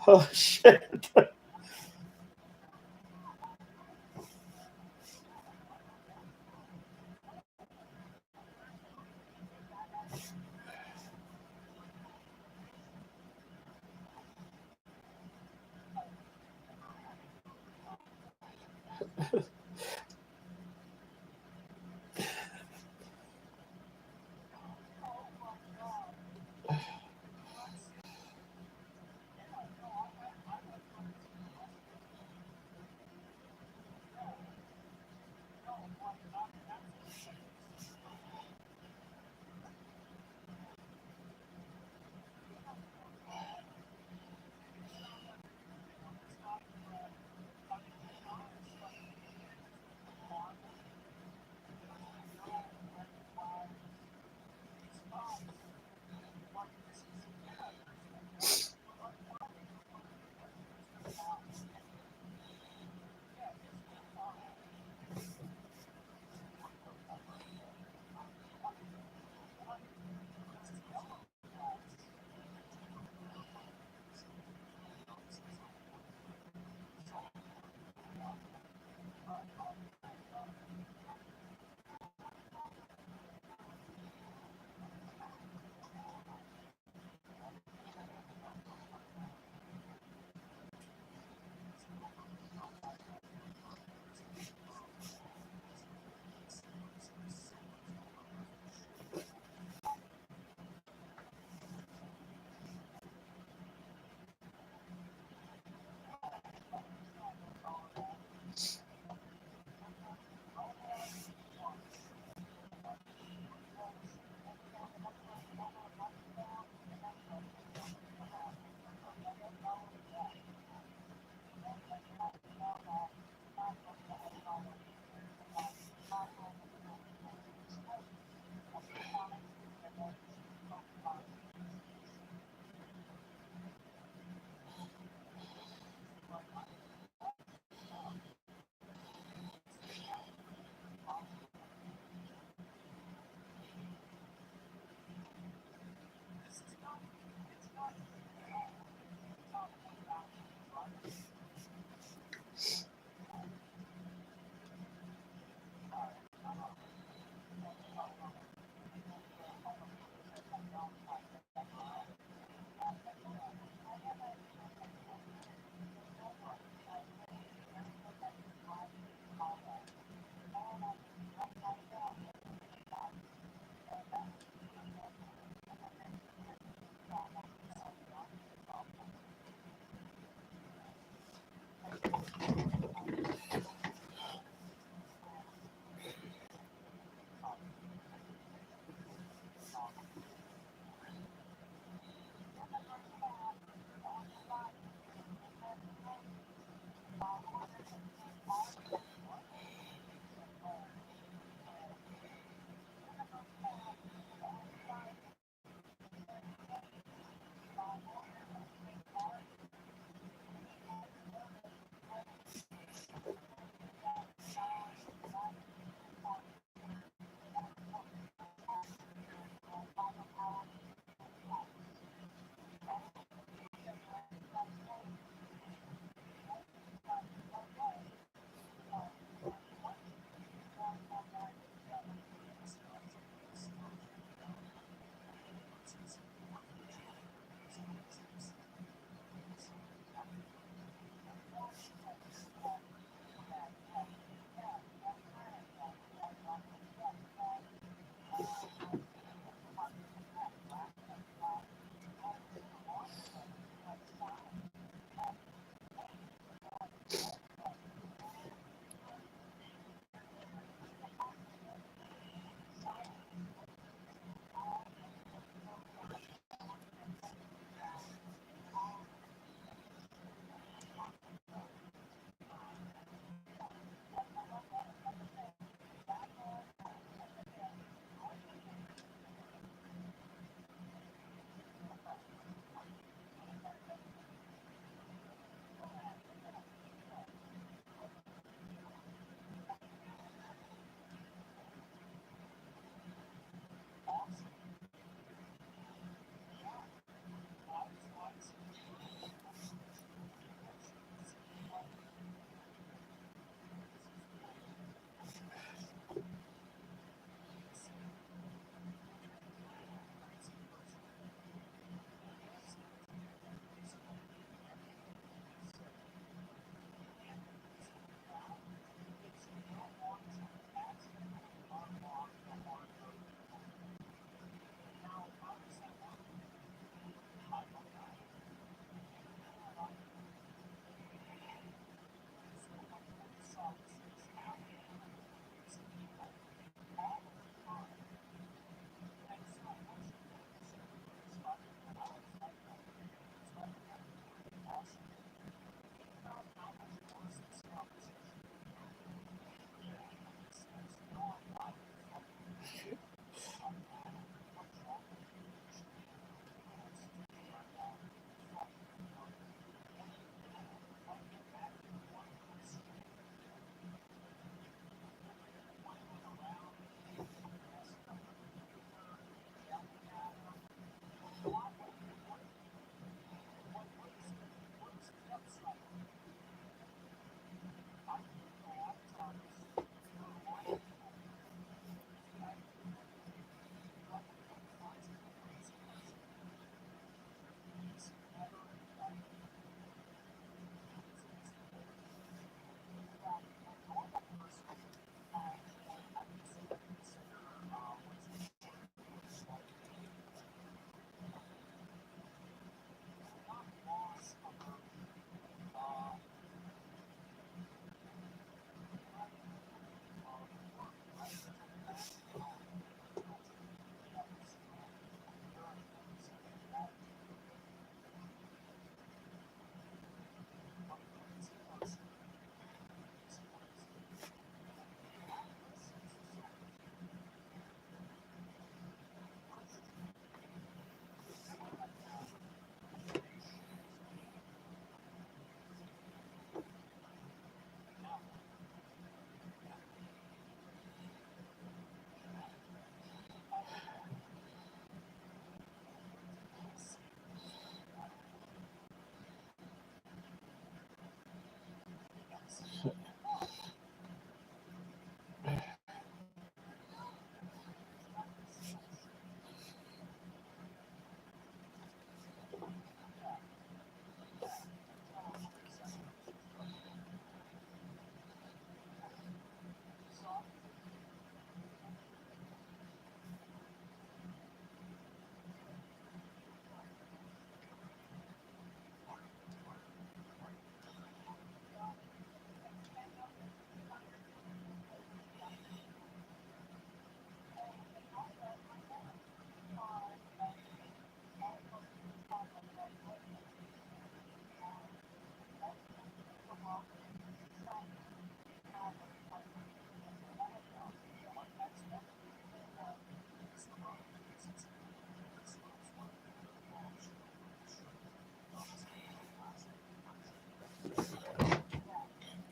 Oh shit.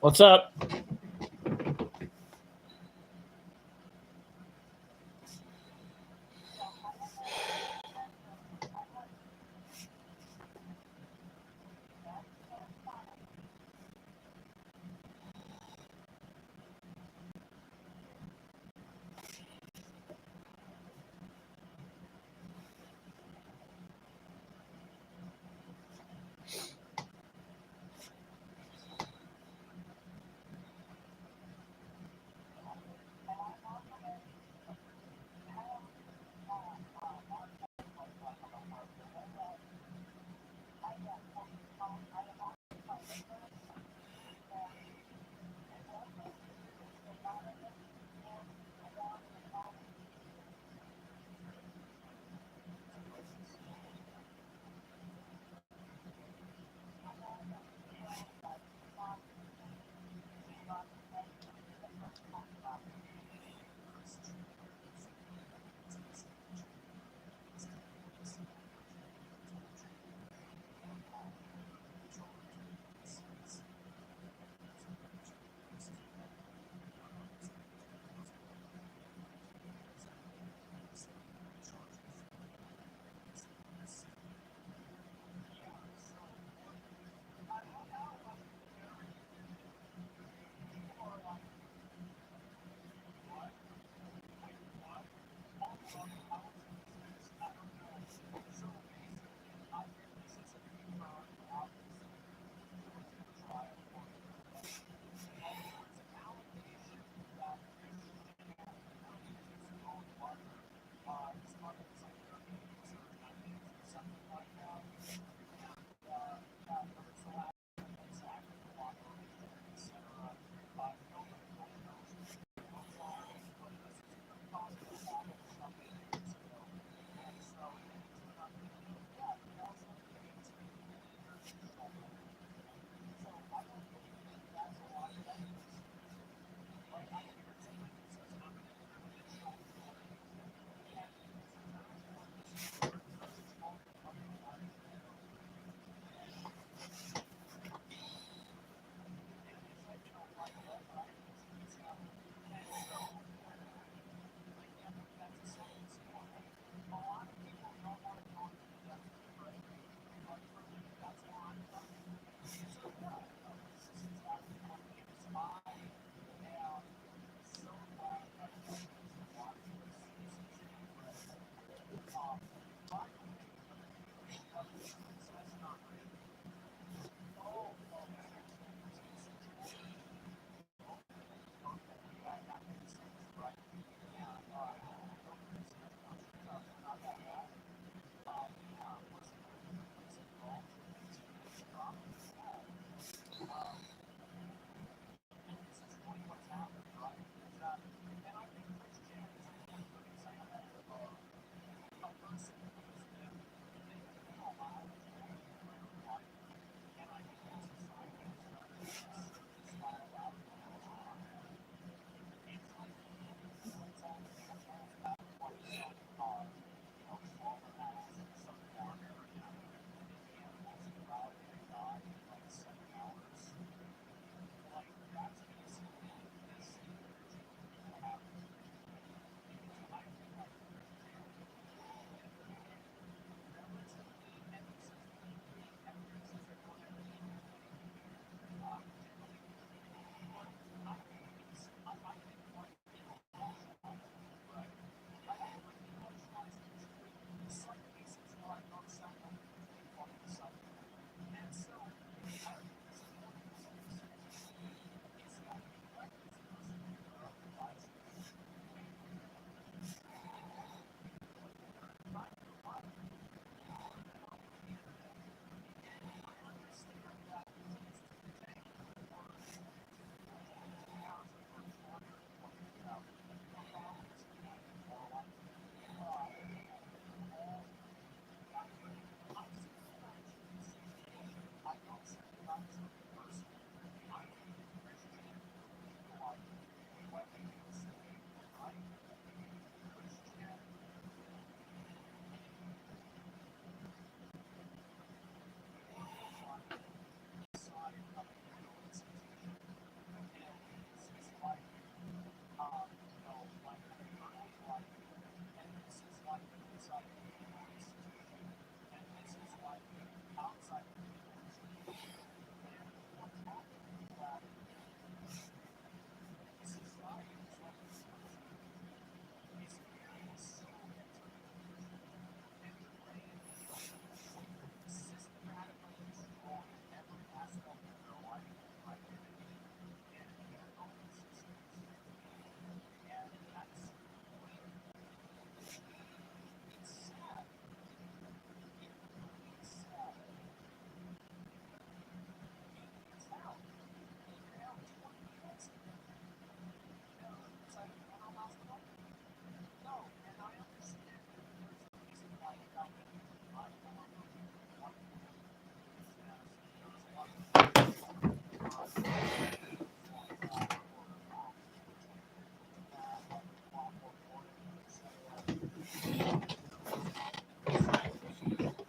What's up?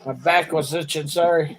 My back was itching. Sorry.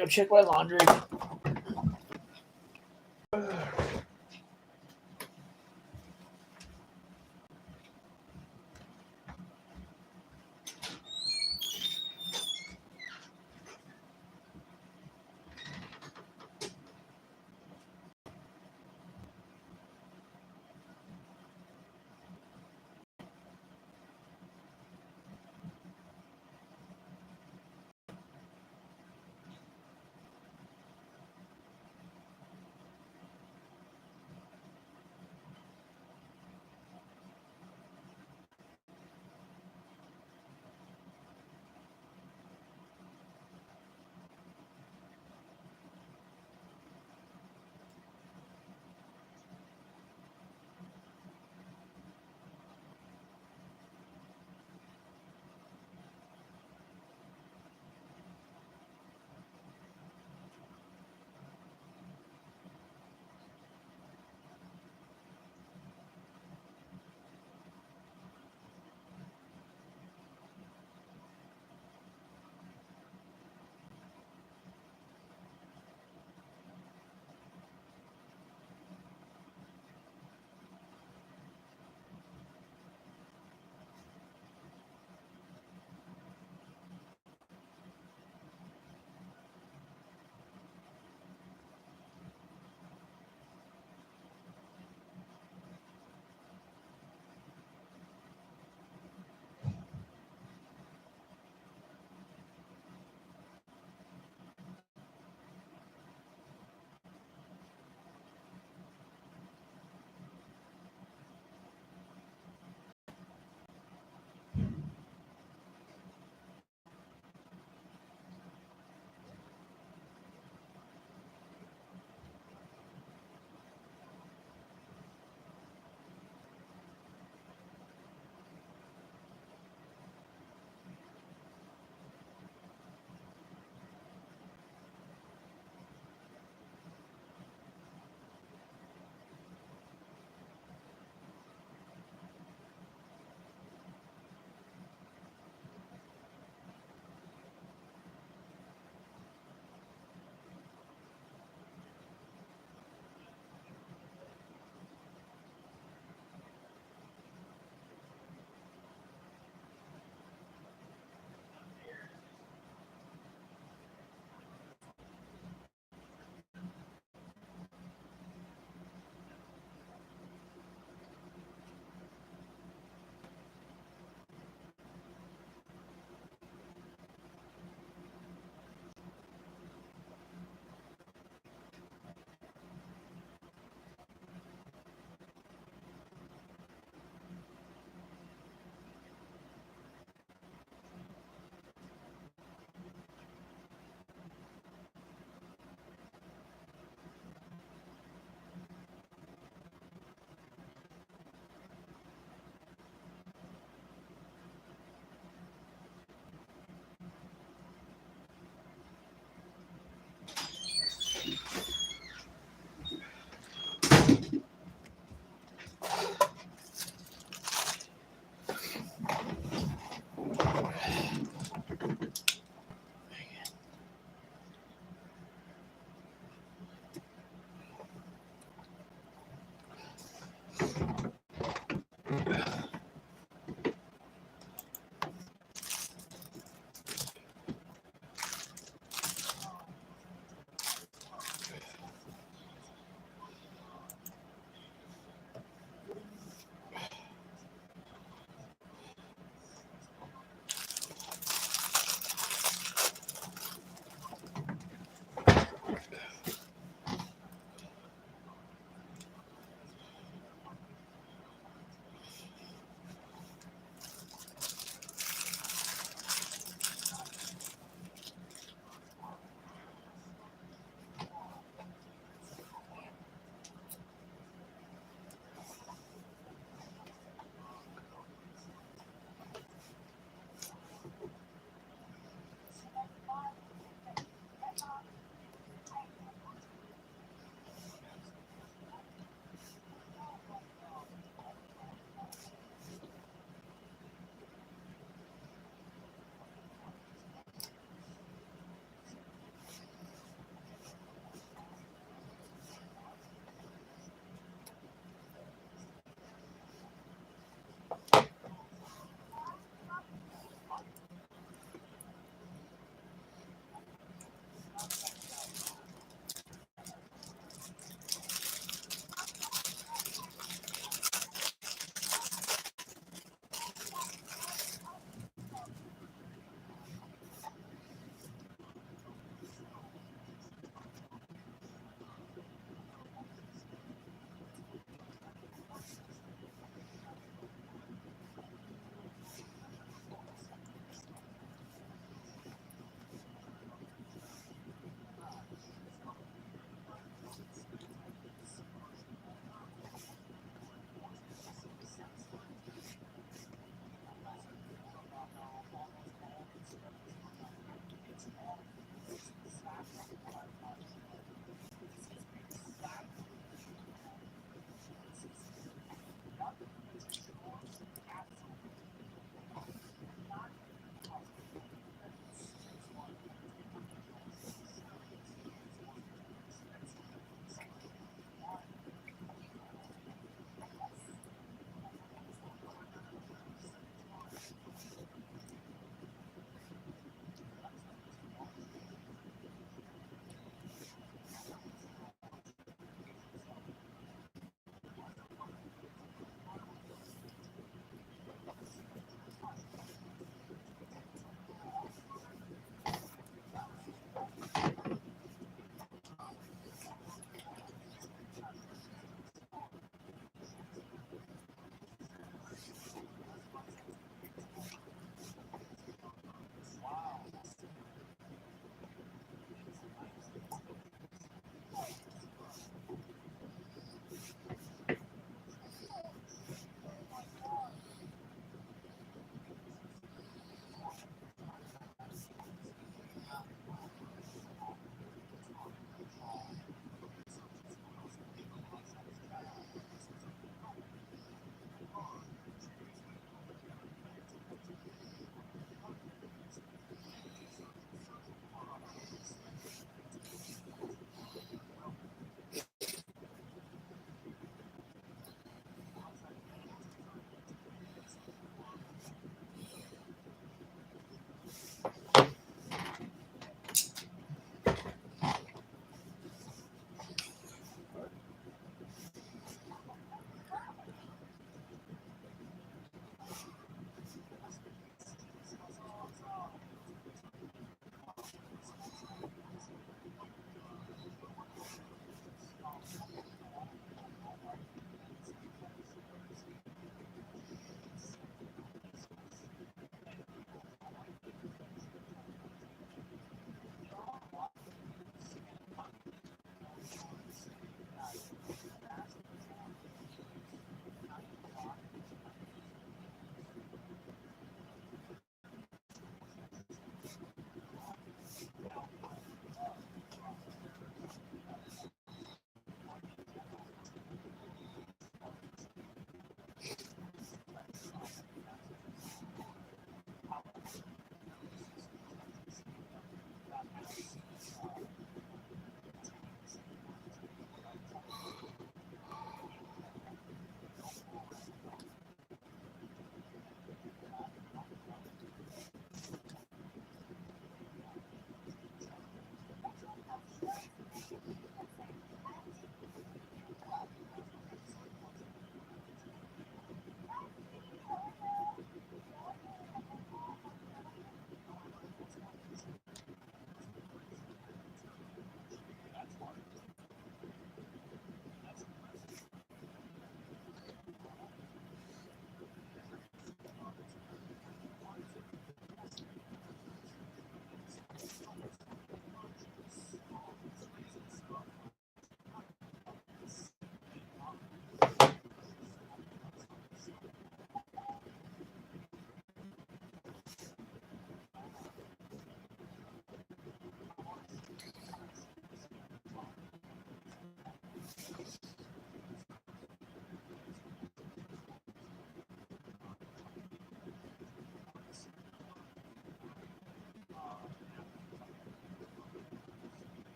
go check my laundry.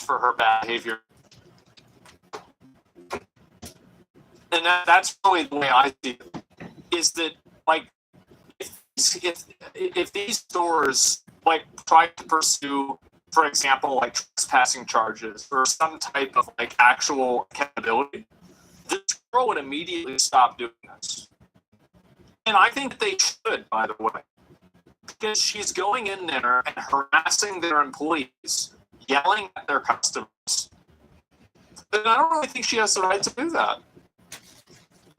For her bad behavior. And that's really the way I see it, is that, like, if these stores, like, try to pursue, for example, like, trespassing charges or some type of, like, actual accountability, this girl would immediately stop doing this. And I think they should, by the way, because she's going in there and harassing their employees, yelling at their customers. And I don't really think she has the right to do that.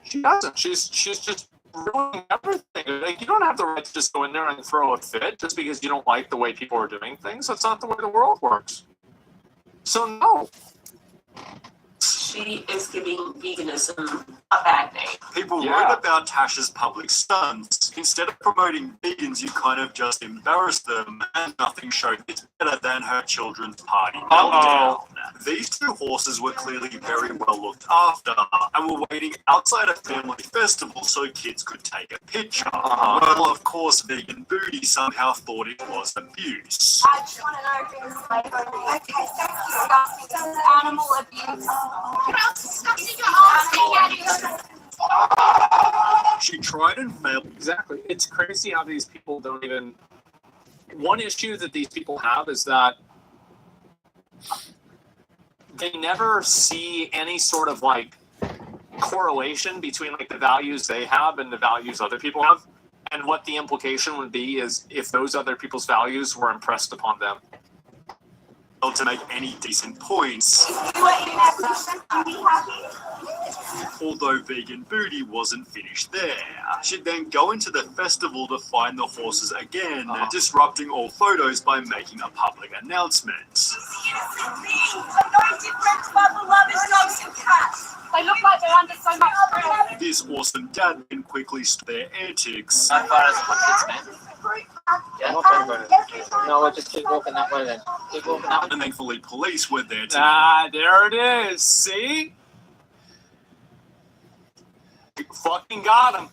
She doesn't. She's just ruining everything. Like, you don't have the right to just go in there and throw a fit just because you don't like the way people are doing things. That's not the way the world works. So no. She is giving veganism a bad name. People wrote about Tasha's public stunts. Instead of promoting vegans, you kind of just embarrassed them, and nothing showed it's better than her children's party meltdown. These two horses were clearly very well looked after, and were waiting outside a family festival so kids could take a picture. Well, of course, Vegan Booty somehow thought it was abuse. I just want to know if it was like, okay, that's disgusting. That's animal abuse. How disgusting you're asking. She tried and failed. Exactly. It's crazy how these people don't even... One issue that these people have is that they never see any sort of, like, correlation between like the values they have and the values other people have, and what the implication would be is if those other people's values were impressed upon them. To make any decent points, You were in that position, I'd be happy. although Vegan Booty wasn't finished there. She'd then go into the festival to find the horses again, disrupting all photos by making a public announcement. Innocent beings are no different to other lovers, dogs and cats. They look like they're under so much stress. This awesome dad then quickly stopped their antics How far is what's its name? Yeah, no, we'll just keep walking that way then. Keep walking that way. and thankfully police were there to There it is. See? You fucking got him.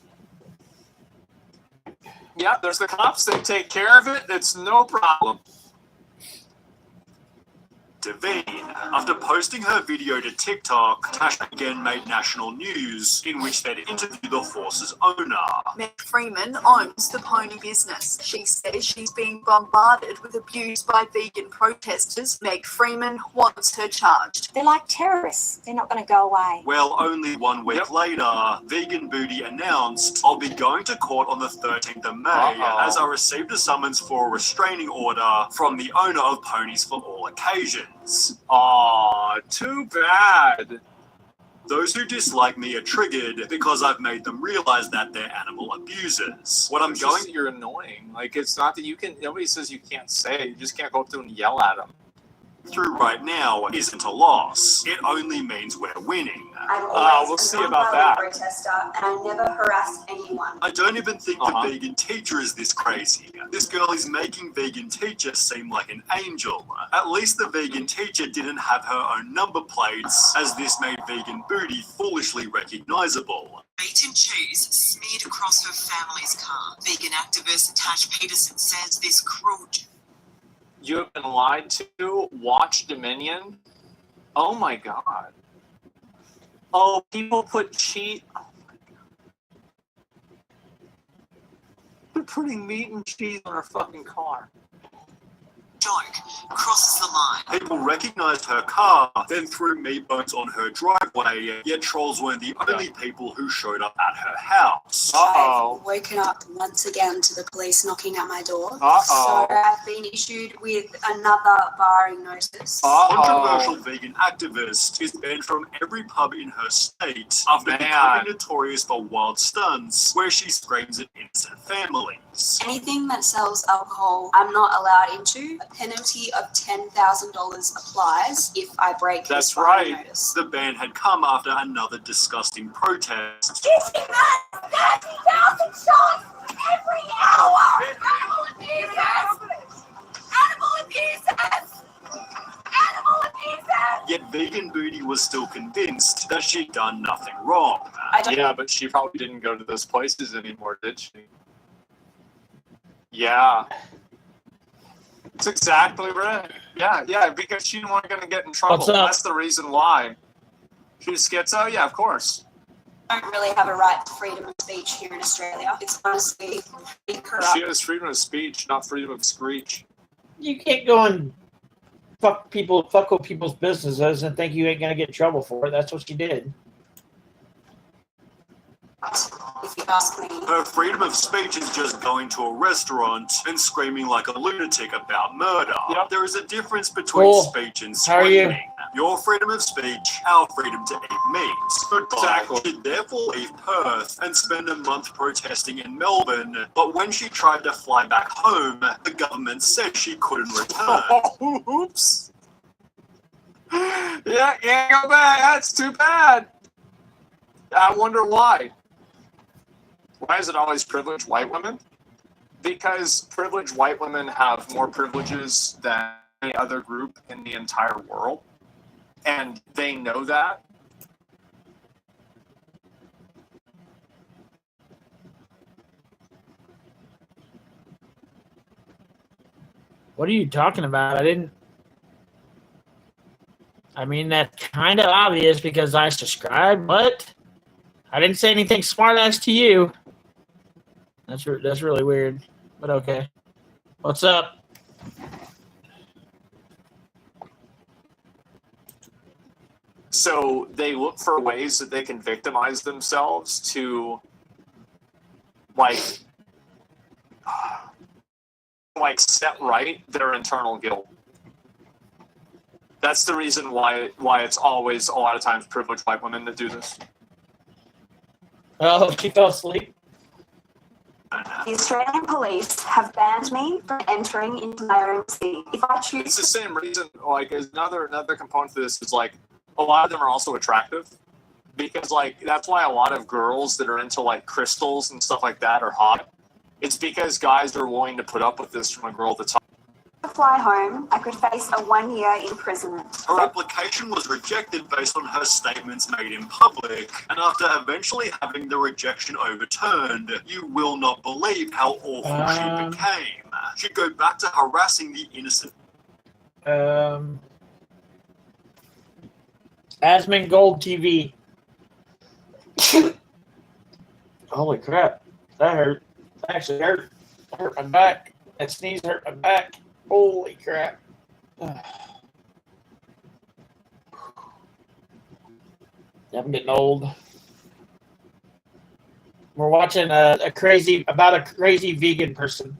Yeah, there's the cops. They take care of it. It's no problem. intervene. After posting her video to TikTok, Tasha again made national news in which they'd interviewed the horse's owner. Meg Freeman owns the pony business. She says she's being bombarded with abuse by vegan protesters. Meg Freeman wants her charged. They're like terrorists. They're not going to go away. Well, only 1 week later, Vegan Booty announced, "I'll be going to court on the 13th of May as I received a summons for a restraining order from the owner of Ponies for All Occasions." Aw, too bad. Those who dislike me are triggered because I've made them realize that they're animal abusers. What I'm It's going just, you're annoying. Like, it's not that you can, nobody says you can't say it. You just can't go up to them and yell at them. through right now isn't a loss. It only means we're winning. I'm always we'll a see about non-violent that. protester, and I never harass anyone. I don't even think Uh-huh. the vegan teacher is this crazy. This girl is making vegan teacher seem like an angel. At least the vegan teacher didn't have her own number plates, as this made Vegan Booty foolishly recognizable. Meat and cheese smeared across her family's car. Vegan activist Tash Peterson says this cruel. You have been lied to. Watch Dominion. Oh my god. Oh, people put cheat. Oh my god. They're putting meat and cheese on her fucking car. Joke crosses the line. People recognized her car, then threw meat bones on her driveway, yet trolls weren't the only people who showed up at her house. Uh-oh. I've woken up once again to the police knocking at my door. Uh-oh. So I've been issued with another barring notice. Controversial vegan activist is banned from every pub in her state after Man. becoming notorious for wild stunts where she screams at innocent families. Anything that sells alcohol, I'm not allowed into. A penalty of $10,000 applies if I break this That's barring right. notice. The ban had come after another disgusting protest. Giving us 30,000 shots every hour! Animal abusers! Animal abusers! Animal abusers! Yet Vegan Booty was still convinced that she'd done nothing wrong. I don't Yeah, but she probably didn't go to those places anymore, did she? Yeah. That's exactly right. Yeah, because she didn't want to get in trouble. What's up? That's the reason why. She's schizo? Yeah, of course. don't really have a right to freedom of speech here in Australia. It's honestly pretty corrupt. She has freedom of speech, not freedom of screech. You can't go and fuck with people's businesses and think you ain't gonna get in trouble for it. That's what she did. If you ask me. Her freedom of speech is just going to a restaurant and screaming like a lunatic about murder. Yep. There is a difference between Cool. speech and How are you? screaming. Your freedom of speech, our freedom to eat meat. Exactly. She'd therefore leave Perth and spend a month protesting in Melbourne, but when she tried to fly back home, the government said she couldn't return. Oh, oops. Yeah, can't go back. That's too bad. I wonder why. Why is it always privileged white women? Because privileged white women have more privileges than any other group in the entire world. And they know that. What are you talking about? I mean, that's kind of obvious because I subscribed, but I didn't say anything smart ass to you. That's really weird, but okay. What's up? So they look for ways that they can victimize themselves to, like set right their internal guilt. That's the reason why it's always a lot of times privileged white women that do this. Oh, she fell asleep. The Australian police have banned me from entering into my own city. If I choose It's the same reason. Like, another component to this is like a lot of them are also attractive, because like that's why a lot of girls that are into like crystals and stuff like that are hot. It's because guys are willing to put up with this from a girl that's hot. to fly home, I could face a 1 year imprisonment. Her application was rejected based on her statements made in public, and after eventually having the rejection overturned, you will not believe how awful she became. She'd go back to harassing the innocent. Asmongold TV. Holy crap. That hurt. That actually hurt. That hurt my back. That sneeze hurt my back. Holy crap. I'm getting old. We're watching a crazy vegan person.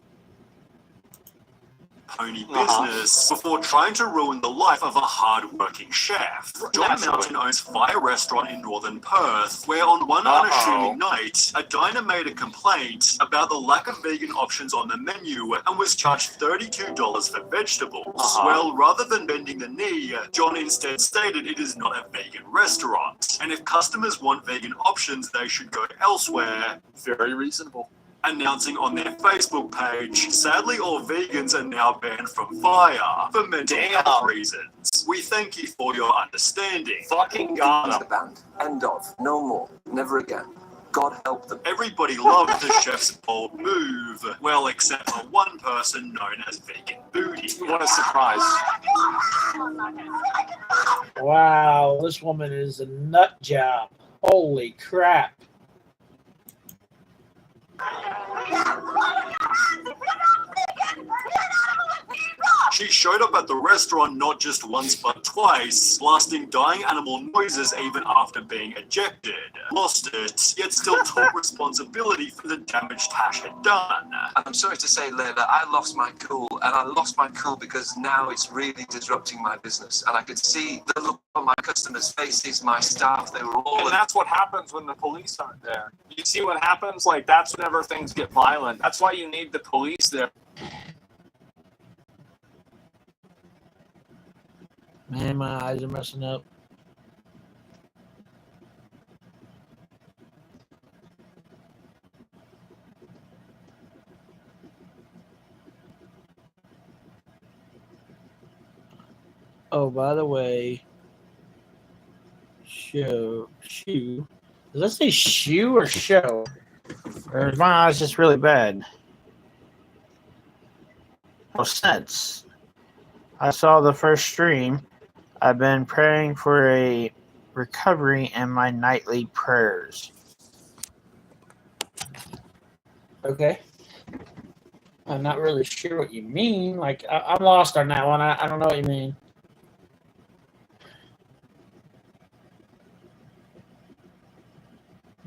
Pony business before trying to ruin the life of a hard-working chef. John Mountain owns Fire Restaurant in northern Perth, where on one unassuming night, a diner made a complaint about the lack of vegan options on the menu and was charged $32 for vegetables. Well, rather than bending the knee, John instead stated it is not a vegan restaurant, and if customers want vegan options, they should go elsewhere. Very reasonable. Announcing on their Facebook page, sadly all vegans are now banned from Fire for mental health reasons. We thank you for your understanding. Fucking God. The band. End of. No more. Never again. God help them. Everybody loved the chef's bold move. Well, except for one person known as Vegan Booty. What a surprise. Wow, this woman is a nut job. Holy crap. She showed up at the restaurant not just once but twice, blasting dying animal noises even after being ejected. Lost it, yet still took responsibility for the damage Tash had done. I'm sorry to say, Layla, I lost my cool, and I lost my cool because now it's really disrupting my business. And I could see the look on my customers' faces, my staff, they were all... And that's what happens when the police aren't there. You see what happens? Like, that's whenever things get violent. That's why you need the police there. Man, my eyes are messing up. Oh, by the way, shoe. Does that say shoe or show? Or is my eyes just really bad? No sense. I saw the first stream. I've been praying for a recovery in my nightly prayers. Okay. I'm not really sure what you mean. Like, I'm lost on that one. I don't know what you mean.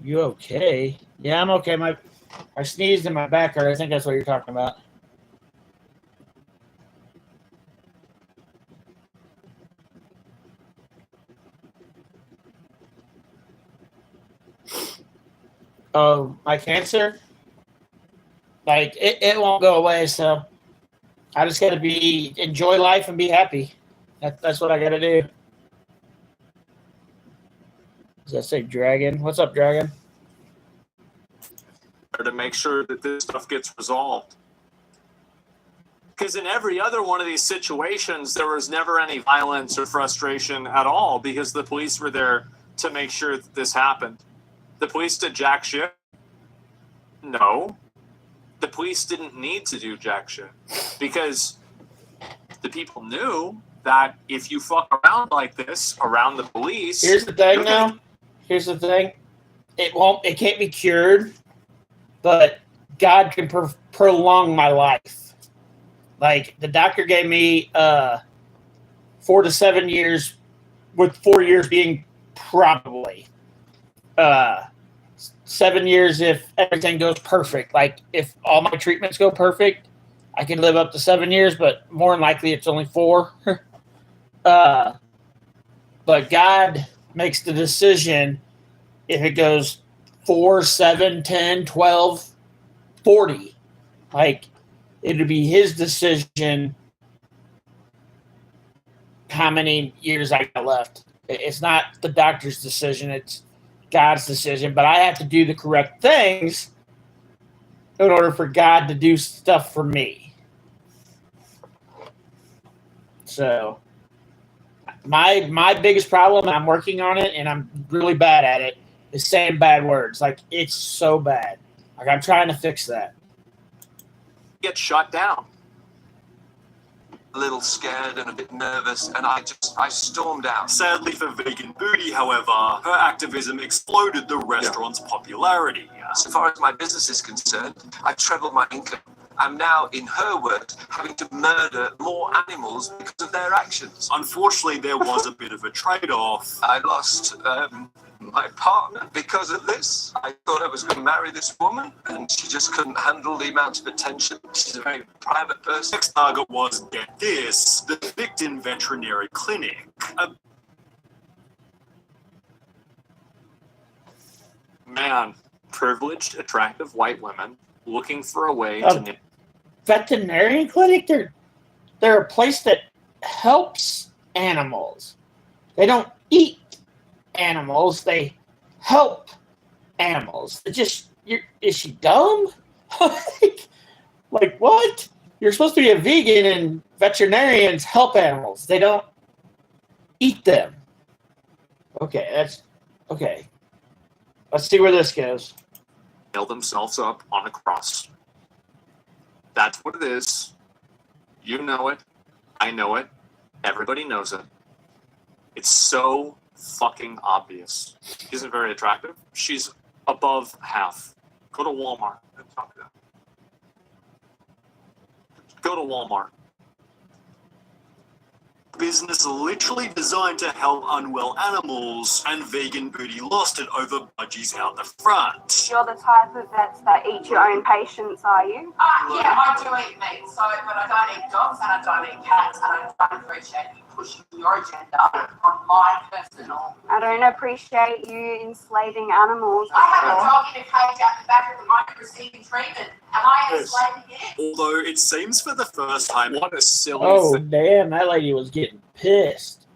You okay? Yeah, I'm okay. I sneezed in my back hurt. I think that's what you're talking about. Oh, my cancer? Like, it won't go away, so I just got to enjoy life and be happy. That's what I got to do. Does that say Dragon? What's up, Dragon? To make sure that this stuff gets resolved. Because in every other one of these situations, there was never any violence or frustration at all because the police were there to make sure that this happened. The police did jack shit? No. The police didn't need to do jack shit because the people knew that if you fuck around like this around the police... Here's the thing now. Here's the thing. It can't be cured, but God can prolong my life. Like, the doctor gave me 4 to 7 years with 4 years being probably 7 years if everything goes perfect. Like if all my treatments go perfect, I can live up to 7 years, but more than likely it's only 4. But God makes the decision if it goes 4, 7, 10, 12, 40. Like it'd be his decision how many years I got left. It's not the doctor's decision, it's God's decision, but I have to do the correct things in order for God to do stuff for me. So my biggest problem, and I'm working on it, and I'm really bad at it, is saying bad words. Like, it's so bad. Like, I'm trying to fix that. Get shut down. A little scared and a bit nervous, and I stormed out. Sadly for Vegan Booty, however, her activism exploded the restaurant's popularity. So far as my business is concerned, I've trebled my income. I'm now, in her words, having to murder more animals because of their actions. Unfortunately, there was a bit of a trade-off. I lost my partner because of this. I thought I was going to marry this woman, and she just couldn't handle the amount of attention. She's a very private person. Next target was, get this, the Victon Veterinary Clinic. Man, privileged, attractive white women looking for a way to... Veterinarian clinic? They're a place that helps animals. They don't eat animals. They help animals. Is she dumb? Like what? You're supposed to be a vegan, and veterinarians help animals. They don't eat them. Okay. Let's see where this goes. Nail themselves up on a cross. That's what it is. You know it. I know it. Everybody knows it. It's so fucking obvious. She isn't very attractive. She's above half. Go to Walmart. Go to Walmart. Business literally designed to help unwell animals, and Vegan Booty lost it over budgies out the front. You're the type of vets that eat your own patients, are you? Yeah, I do eat meat, but I don't eat dogs and I don't eat cats, and I don't appreciate you pushing your agenda on my personal. I don't appreciate you enslaving animals. I have a dog in a cage out the back of the moment receiving treatment. Am I enslaving it? Although it seems for the first time... What a silly thing. Damn, that lady was getting pissed.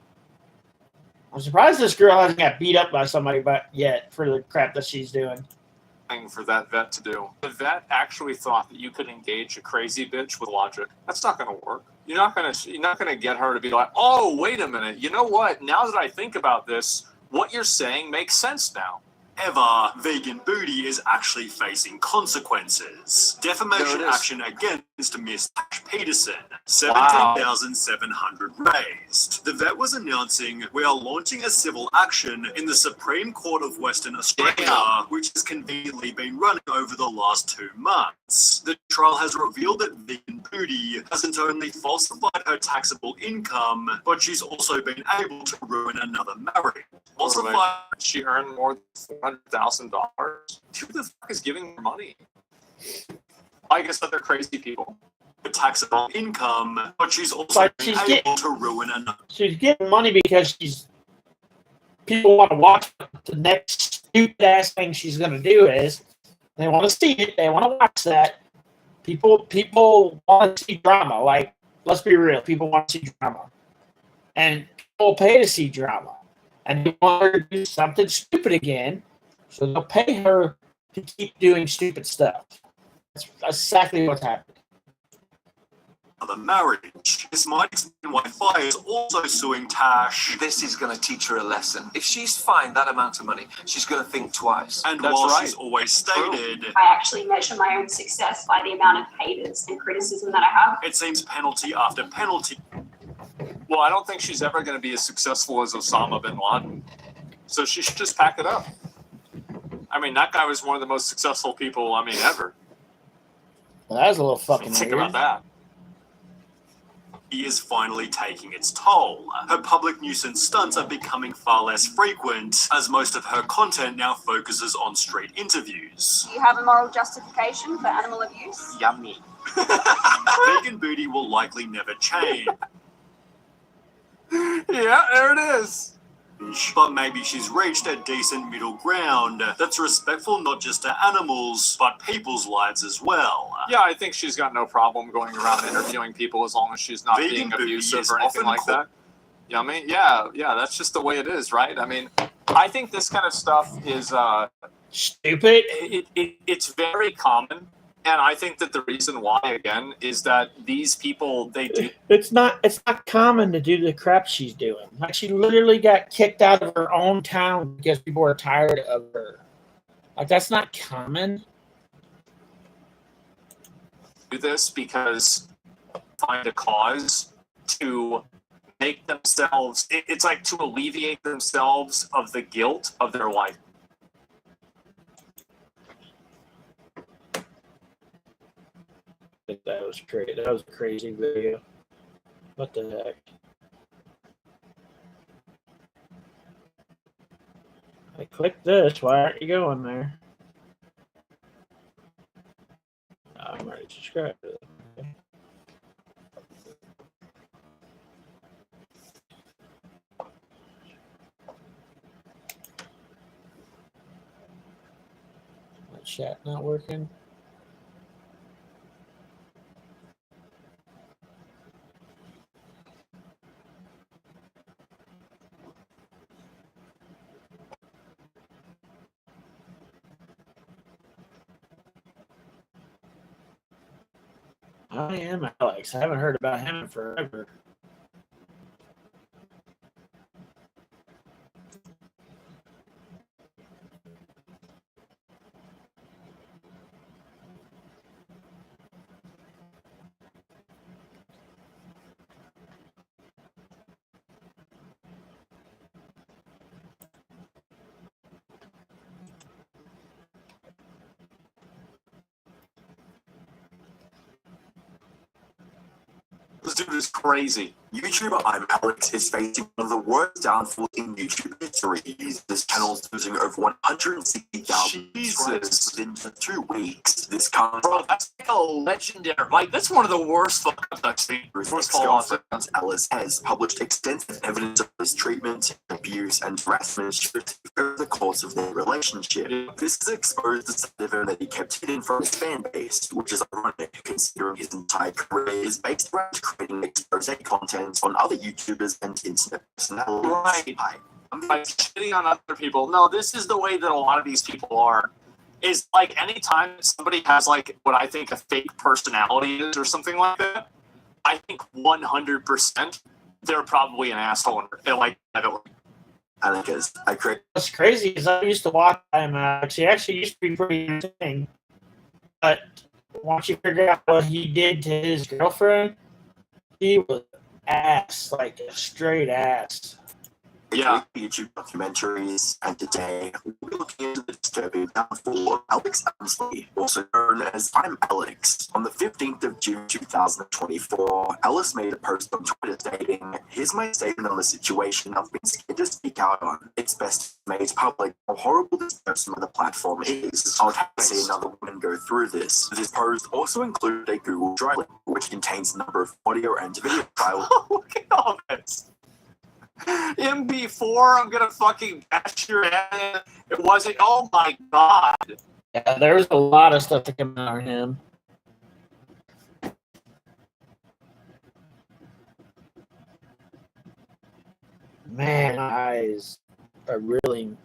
I'm surprised this girl hasn't got beat up by somebody yet for the crap that she's doing. For that vet to do. The vet actually thought that you could engage a crazy bitch with logic. That's not going to work. You're not going to get her to be like, oh, wait a minute. You know what? Now that I think about this, what you're saying makes sense now. However, Vegan Booty is actually facing consequences. Defamation action against Miss Tash Peterson. 17,700 raised. The vet was announcing, we are launching a civil action in the Supreme Court of Western Australia, which has conveniently been running over the last 2 months. The trial has revealed that Vegan Booty hasn't only falsified her taxable income, but she's also been able to ruin another marriage. She earned more than $400,000. Who the fuck is giving her money? I guess that they're crazy people. Taxable income, but she's also been able to ruin another. She's getting money because people want to watch the next stupid ass thing she's going to do is. They want to see it. They want to watch that. People want to see drama. Like, let's be real. People want to see drama. And people pay to see drama. And they want her to do something stupid again. So they'll pay her to keep doing stupid stuff. That's exactly what's happened. The marriage. This might explain why Fire is also suing Tash. This is going to teach her a lesson. If she's fined that amount of money, she's going to think twice. And while she's always stated, I actually measure my own success by the amount of haters and criticism that I have. It seems penalty after penalty. Well, I don't think she's ever going to be as successful as Osama bin Laden. So she should just pack it up. I mean, that guy was one of the most successful people, ever. Well, that was a little fucking Think weird. about that. is finally taking its toll. Her public nuisance stunts are becoming far less frequent, as most of her content now focuses on street interviews. Do you have a moral justification for animal abuse? Yummy. Vegan Booty will likely never change, Yeah, there it is. but maybe she's reached a decent middle ground that's respectful not just to animals, but people's lives as well. Yeah, I think she's got no problem going around interviewing people as long as she's not Vegan being booty abusive is or anything often like that. Yummy. Yeah, that's just the way it is, right? I mean, I think this kind of stuff is Stupid. it's very common. And I think that the reason why, again, is that these people, they do. It's not common to do the crap she's doing. Like, she literally got kicked out of her own town because people are tired of her. Like, that's not common. Do this because find a cause to make themselves, it's like to alleviate themselves of the guilt of their life. That was crazy. That was a crazy video. What the heck? I clicked this. Why aren't you going there? I'm already subscribed to it. Okay. My chat not working. I am Alex. I haven't heard about him in forever. This dude is crazy. YouTuber I'm Alex is facing one of the worst downfalls in YouTube history. This channel's losing over 160,000 subscribers within just 2 weeks. This comes Bro, that's like a legendary. Like, that's one of the worst fuck-ups I've seen. ex-girlfriend Alice has published extensive evidence of mistreatment, abuse, and harassment over the course of their relationship. This has exposed the side of him that he kept hidden from his fan base, which is ironic considering his entire career is based around creating expose content on other YouTubers and internet personalities. Right. I'm like shitting on other people. No, this is the way that a lot of these people are. Is like anytime somebody has like what I think a fake personality is or something like that, I think 100% they're probably an asshole and like What's crazy is I used to watch him. He actually used to be pretty entertaining, but once you figure out what he did to his girlfriend, he was ass, like a straight ass. Yeah. YouTube documentaries, and today we'll be looking into the disturbing downfall of Alex Ansley, also known as I'm Alex. On the 15th of June 2024, Alice made a post on Twitter stating, "Here's my statement on the situation I've been scared to speak out on. It's best made public how horrible this person on the platform is. I'll have to see another woman go through this." This post also included a Google Drive link, which contains a number of audio and video files. Look at all this. MB4, I'm gonna fucking bash your head. It wasn't. Oh my god. Yeah, there was a lot of stuff that came out on him. Man, my eyes are really.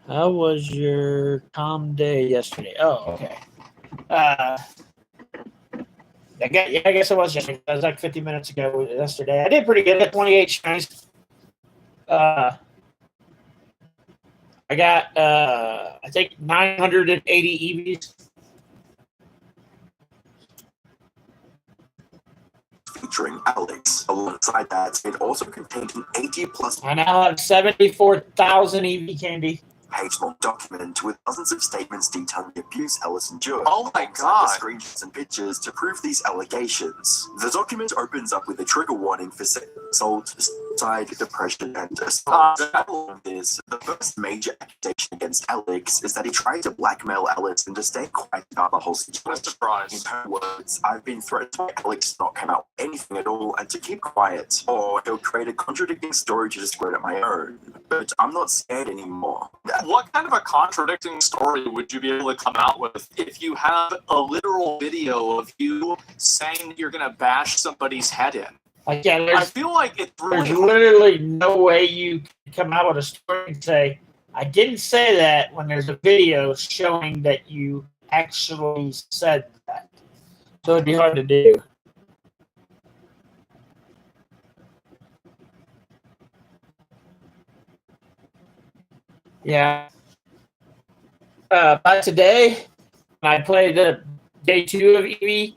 How was your calm day yesterday? Oh, okay. I guess it was yesterday. It was like 50 minutes ago yesterday. I did pretty good at 28 shines. I got, I think, 980 EVs. Featuring Alex. Alongside that, it also contained an 80 plus. I now have 74,000 EV candy. page-long document with dozens of statements detailing the abuse Ellis endured. Oh my God. The screenshots and pictures to prove these allegations. The document opens up with a trigger warning for sexual assault, suicide, depression, and assault. Along this, the first major accusation against Alex is that he tried to blackmail Alex into staying quiet about the whole situation. In her words, I've been threatened by Alex to not come out with anything at all and to keep quiet, or he'll create a contradicting story to discredit my own. But I'm not scared anymore. What kind of a contradicting story would you be able to come out with if you have a literal video of you saying that you're going to bash somebody's head in? Like, yeah, I feel like it's there's really literally no way you can come out with a story and say, I didn't say that, when there's a video showing that you actually said that. So it'd be hard to do. Yeah. By today, when I played the day 2 of Eevee,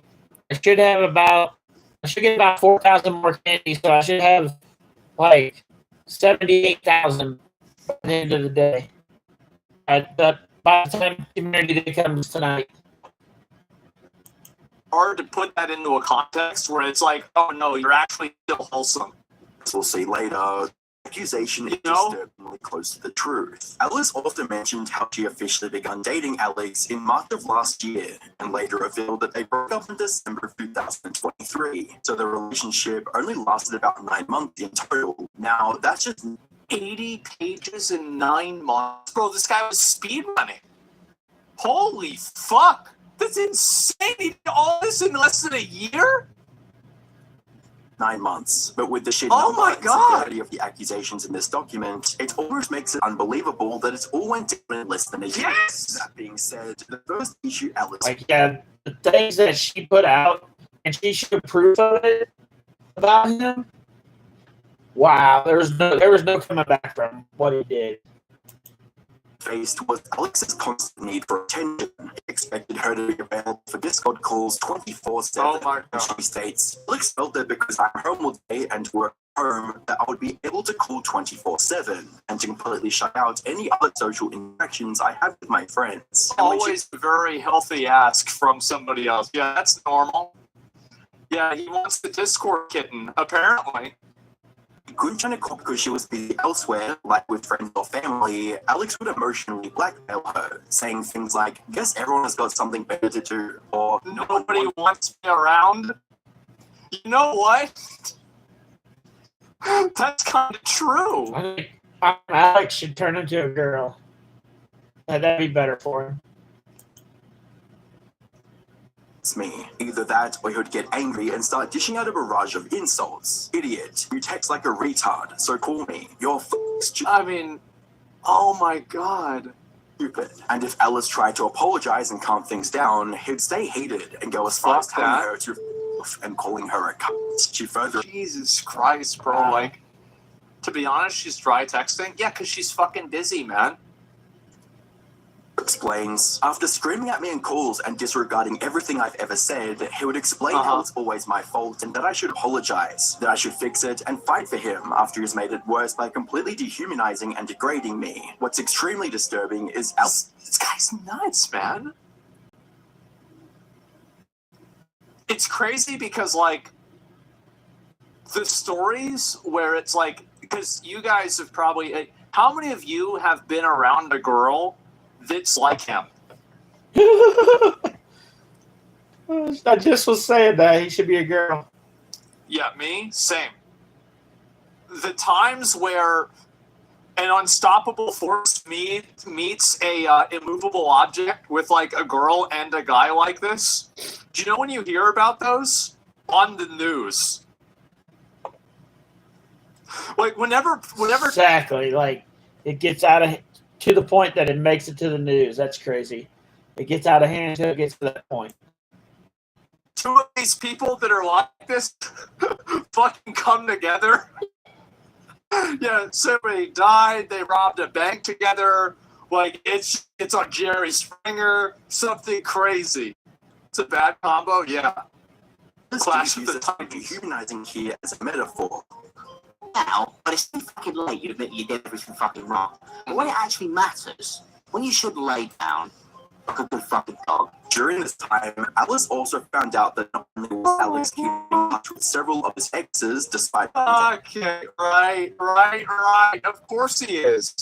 I should get about 4,000 more candies, so I should have like 78,000 by the end of the day. But by the time Community Day comes tonight. hard to put that into a context where it's like, oh no, you're actually still wholesome. As we'll see later, accusation is disturbingly close to the truth. Alice often mentioned how she officially began dating Alex in March of last year, and later revealed that they broke up in December of 2023. So the relationship only lasted about 9 months in total. Now, that's just 80 pages in 9 months. Bro, this guy was speedrunning. Holy fuck! That's insane! He did all this in less than a year? 9 months. But with the sheer Oh number my and God. severity of the accusations in this document, it almost makes it unbelievable that it all went down in less than a year. Yes! That being said, the first issue Alice Like, yeah, the things that she put out, and she showed proof of it about him. Wow, there was no coming back from what he did. faced was Alex's constant need for attention. He expected her to be available for Discord calls 24/7. Oh my God. She states, Alex felt that because I'm home all day and work home, that I would be able to call 24/7 and to completely shut out any other social interactions I have with my friends. And when she Always a very healthy ask from somebody else. Yeah, that's normal. Yeah, he wants the Discord kitten, apparently. couldn't try to call because she was busy elsewhere, like with friends or family, Alex would emotionally blackmail her, saying things like, guess everyone has got something better to do, or Nobody wants me around. You know what? That's kind of true. I think Alex should turn into a girl. That'd be better for him. It's me. Either that, or he would get angry and start dishing out a barrage of insults. Idiot. You text like a retard, so call me. You're stupid. I mean, oh my God. And if Alice tried to apologize and calm things down, he'd stay heated and go as far as Fuck telling that. her to and calling her a cunt. She further Jesus Christ, bro. Like, to be honest, she's dry texting. Yeah, because she's fucking busy, man. explains, after screaming at me in calls and disregarding everything I've ever said, he would explain how it's always my fault and that I should apologize, that I should fix it and fight for him after he's made it worse by completely dehumanizing and degrading me. What's extremely disturbing is This guy's nuts, man. It's crazy because, like, the stories where it's like, because you guys have probably, how many of you have been around a girl that's like him? I just was saying that he should be a girl. Yeah, me? Same. The times where an unstoppable force meets a immovable object with, like, a girl and a guy like this, do you know when you hear about those? On the news. Like, whenever Exactly. Like, it gets out of to the point that it makes it to the news. That's crazy. It gets out of hand until it gets to that point. two of these people that are like this fucking come together. Yeah, somebody died, they robbed a bank together, like it's on Jerry Springer, something crazy. It's a bad combo, yeah. Clash of the Titans. dehumanizing here as a metaphor. now, but it's too fucking late. You admit you did everything fucking wrong. But when it actually matters, when you should lay down like a good fucking dog. During this time, Alice also found out that not only was Alex keeping in touch with several of his exes, despite Okay, right. Of course he is.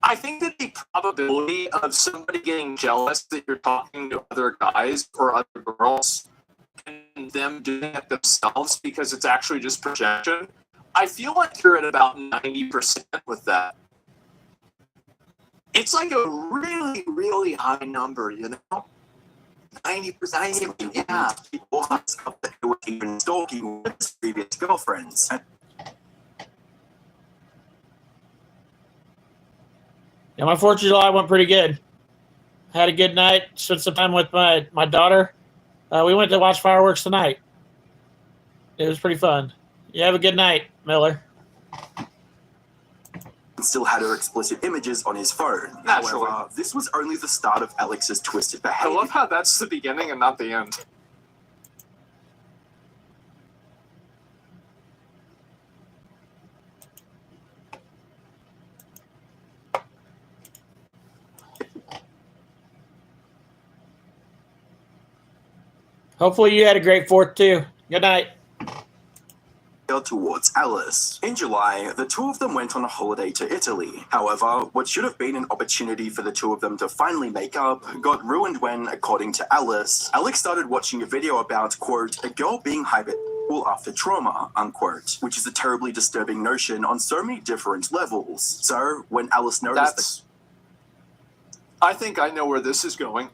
I think that the probability of somebody getting jealous that you're talking to other guys or other girls and them doing it themselves because it's actually just projection, I feel like you're at about 90% with that. It's like a really, really high number, you know? 90%, yeah. people that they were even stalking with his previous girlfriends. Yeah, my 4th of July went pretty good. Had a good night. Spent some time with my daughter. We went to watch fireworks tonight. It was pretty fun. You have a good night, Miller. Still had her explicit images on his phone. Naturally. However, this was only the start of Alex's twisted I behavior. love how that's the beginning and not the end. Hopefully you had a great 4th too. Good night. Towards Alice. In July, the two of them went on a holiday to Italy. However, what should have been an opportunity for the two of them to finally make up got ruined when, according to Alice, Alex started watching a video about, quote, a girl being hypersensitive after trauma, unquote, which is a terribly disturbing notion on so many different levels. So, when Alice noticed I think I know where this is going.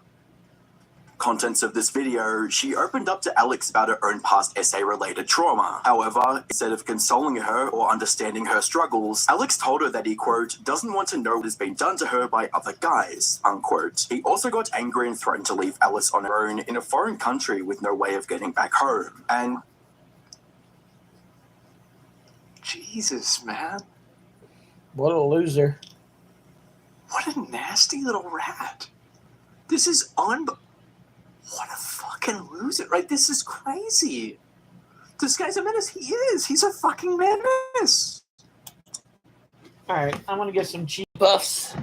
contents of this video, she opened up to Alex about her own past essay-related trauma. However, instead of consoling her or understanding her struggles, Alex told her that he, quote, doesn't want to know what has been done to her by other guys, unquote. He also got angry and threatened to leave Alice on her own in a foreign country with no way of getting back home. And Jesus, man. What a loser. What a nasty little rat. This is what a fucking loser, right? This is crazy. This guy's a menace. He is. He's a fucking menace. All right, I'm going to get some cheap buffs.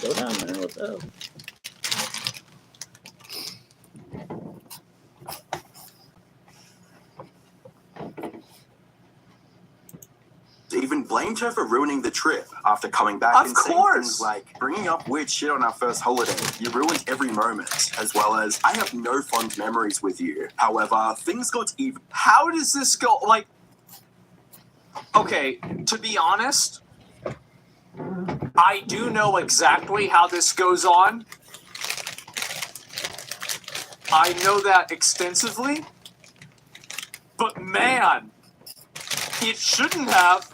Go down there. What's up? even blamed her for ruining the trip after coming back Of and saying course. things like bringing up weird shit on our first holiday. You ruined every moment, as well as I have no fond memories with you. However, things got even. How does this go? Like, okay, to be honest, I do know exactly how this goes on. I know that extensively. But man, it shouldn't have.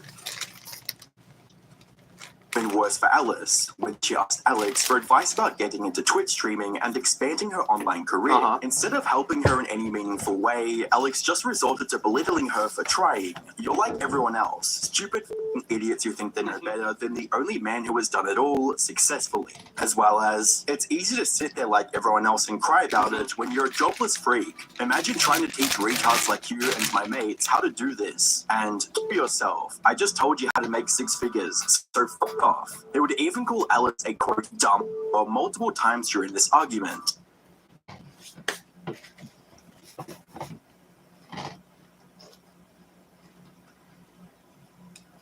Even worse for Alice, when she asked Alex for advice about getting into Twitch streaming and expanding her online career. Instead of helping her in any meaningful way, Alex just resorted to belittling her for trying. You're like everyone else, stupid f***ing idiots who think they know better than the only man who has done it all successfully. As well as, it's easy to sit there like everyone else and cry about it when you're a jobless freak. Imagine trying to teach retards like you and my mates how to do this. And keep yourself. I just told you how to make 6 figures, so fuck off. They would even call Alex a quote dumb multiple times during this argument.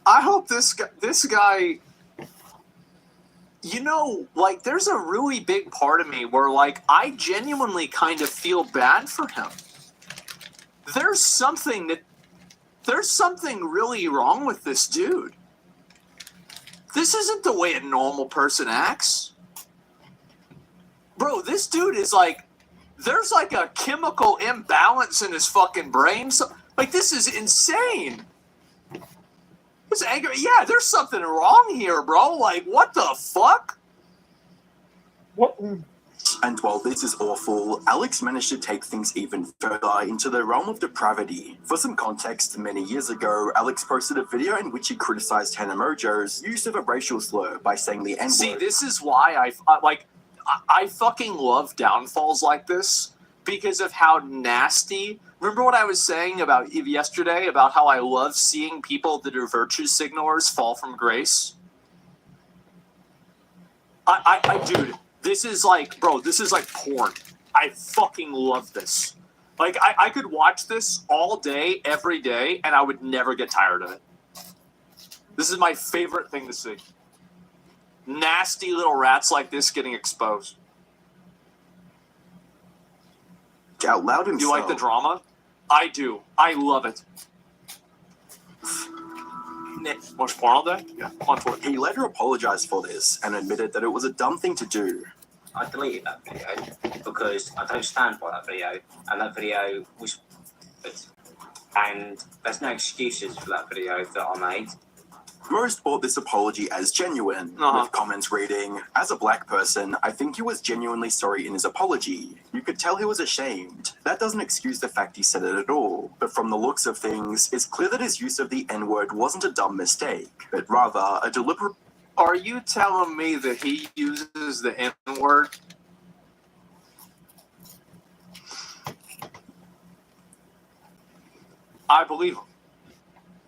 I hope this guy, you know, like, there's a really big part of me where, like, I genuinely kind of feel bad for him. There's something really wrong with this dude. This isn't the way a normal person acts. Bro, this dude is like, there's like a chemical imbalance in his fucking brain. So, like, this is insane. This anger, yeah, there's something wrong here, bro. Like, what the fuck? What? And while this is awful, Alex managed to take things even further into the realm of depravity. For some context, many years ago, Alex posted a video in which he criticized Hannah Mojo's use of a racial slur by saying the N-word. See, this is why I fucking love downfalls like this, because of how nasty. Remember what I was saying about yesterday about how I love seeing people that are virtue signalers fall from grace? Dude, this is like, bro, this is like porn. I fucking love this. Like, I could watch this all day, every day, and I would never get tired of it. This is my favorite thing to see. Nasty little rats like this getting exposed. Out loud himself. Do you like the drama? I do. I love it. Watch porn all day? Yeah, on Twitter. He later apologized for this and admitted that it was a dumb thing to do. I deleted that video because I don't stand by that video, and that video was good. And there's no excuses for that video that I made. Most bought this apology as genuine, with comments reading, "As a black person, I think he was genuinely sorry in his apology. You could tell he was ashamed. That doesn't excuse the fact he said it at all. But from the looks of things, it's clear that his use of the N-word wasn't a dumb mistake, but rather a deliberate..." Are you telling me that he uses the N-word? I believe him.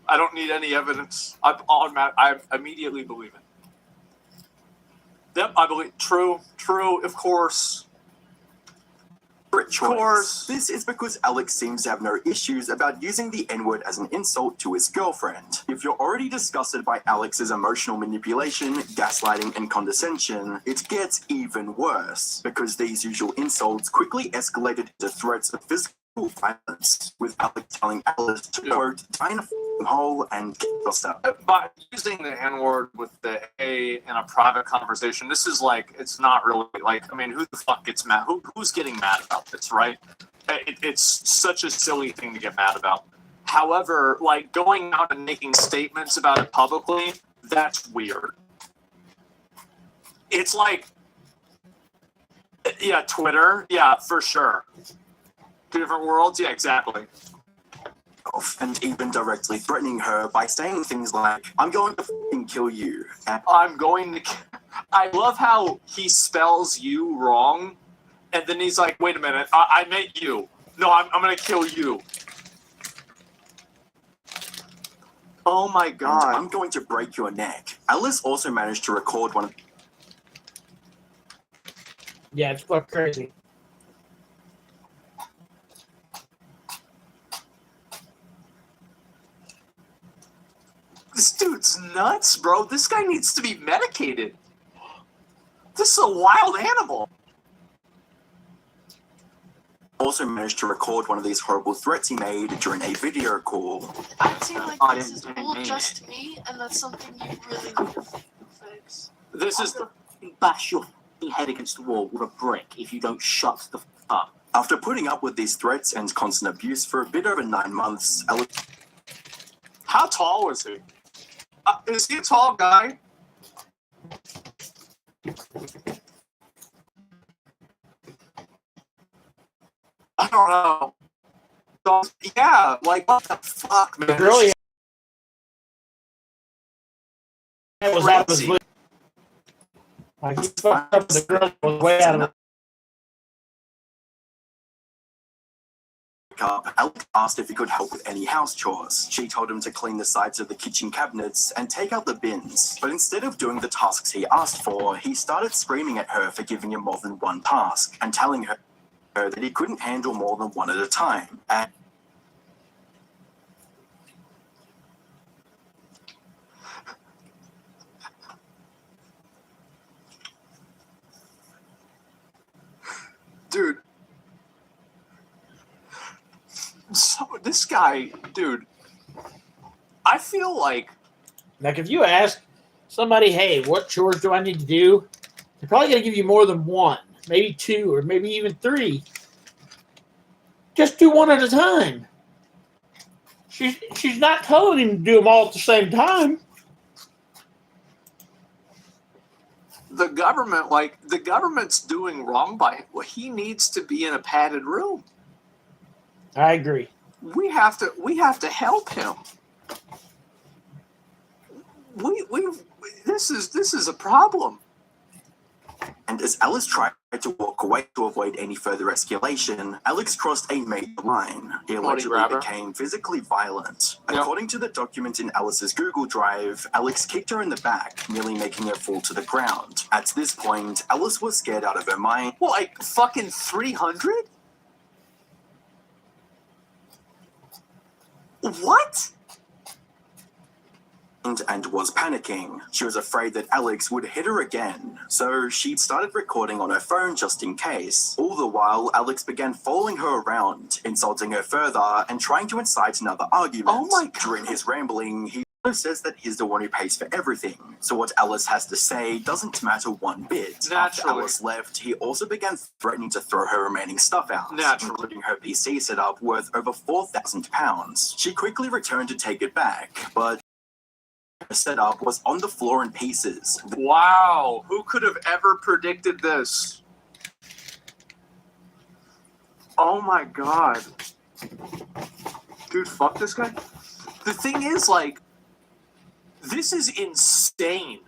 I don't need any evidence. I immediately believe it. Yep, I believe. True, of course. Of course. This is because Alex seems to have no issues about using the N-word as an insult to his girlfriend. If you're already disgusted by Alex's emotional manipulation, gaslighting, and condescension, it gets even worse, because these usual insults quickly escalated into threats of physical violence, with Alex telling Alice to, quote, "die in a f***ing hole and kill yourself." But using the N-word with the A in a private conversation, this is like, it's not really, like, I mean, who the fuck gets mad? Who's getting mad about this, right? It's such a silly thing to get mad about. However, like, going out and making statements about it publicly, that's weird. It's like, yeah, Twitter, yeah, for sure. Two different worlds? Yeah, exactly. And even directly threatening her by saying things like, "I'm going to f***ing kill you." I'm going to... I love how he spells you wrong, and then he's like, wait a minute, I meant you. No, I'm going to kill you. Oh my god. And "I'm going to break your neck." Alice also managed to record one of... Yeah, it's fuck crazy. This dude's nuts, bro. This guy needs to be medicated. This is a wild animal. Also managed to record one of these horrible threats he made during a video call. I feel like this is all just me, and that's something you really need to fix. This is... Bash your head against the wall with a brick if you don't shut the f up. After putting up with these threats and constant abuse for a bit over 9 months, Alex... How tall was he? Is he a tall guy? don't know. So, yeah, like what the fuck, man? The girl This he is was out of his crazy. league. Like, he fucked up with the girl that was way out of his up, Alex asked if he could help with any house chores. She told him to clean the sides of the kitchen cabinets and take out the bins. But instead of doing the tasks he asked for, he started screaming at her for giving him more than one task and telling her that he couldn't handle more than one at a time. And Dude. So, this guy, dude, I feel like if you ask somebody, hey, what chores do I need to do? They're probably going to give you more than one, maybe two, or maybe even three. Just do one at a time. She's not telling him to do them all at the same time. the government's doing wrong by him. Well, he needs to be in a padded room. I agree. We have to help him. This is a problem. And as Alice tried to walk away to avoid any further escalation, Alex crossed a major line. He allegedly became physically violent. Yep. According to the document in Alice's Google Drive, Alex kicked her in the back, nearly making her fall to the ground. At this point, Alice was scared out of her mind. Well, like fucking 300? What? And was panicking. She was afraid that Alex would hit her again, so she started recording on her phone just in case. All the while, Alex began following her around, insulting her further and trying to incite another argument. Oh my God. During his rambling, he also says that he's the one who pays for everything, so what Alice has to say doesn't matter one bit. Naturally. After Alice left, he also began threatening to throw her remaining stuff out, including her PC setup worth over £4,000. She quickly returned to take it back, but her setup was on the floor in pieces. Wow, who could have ever predicted this? Oh my God. Dude, fuck this guy. The thing is, like, this is insane.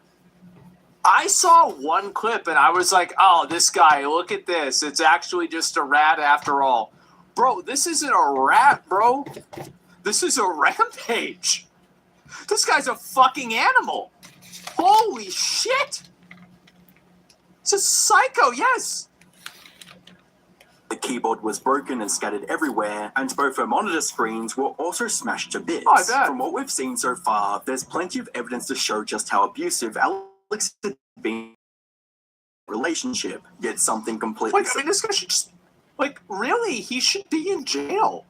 I saw one clip and I was like, oh, this guy, look at this. It's actually just a rat after all. Bro, this isn't a rat, bro. This is a rampage. This guy's a fucking animal. Holy shit. It's a psycho, yes. The keyboard was broken and scattered everywhere, and both her monitor screens were also smashed to bits. Oh, I bet. From what we've seen so far, there's plenty of evidence to show just how abusive Alex had been in a relationship, yet something completely... Like, I mean, this guy should just... Like, really, he should be in jail.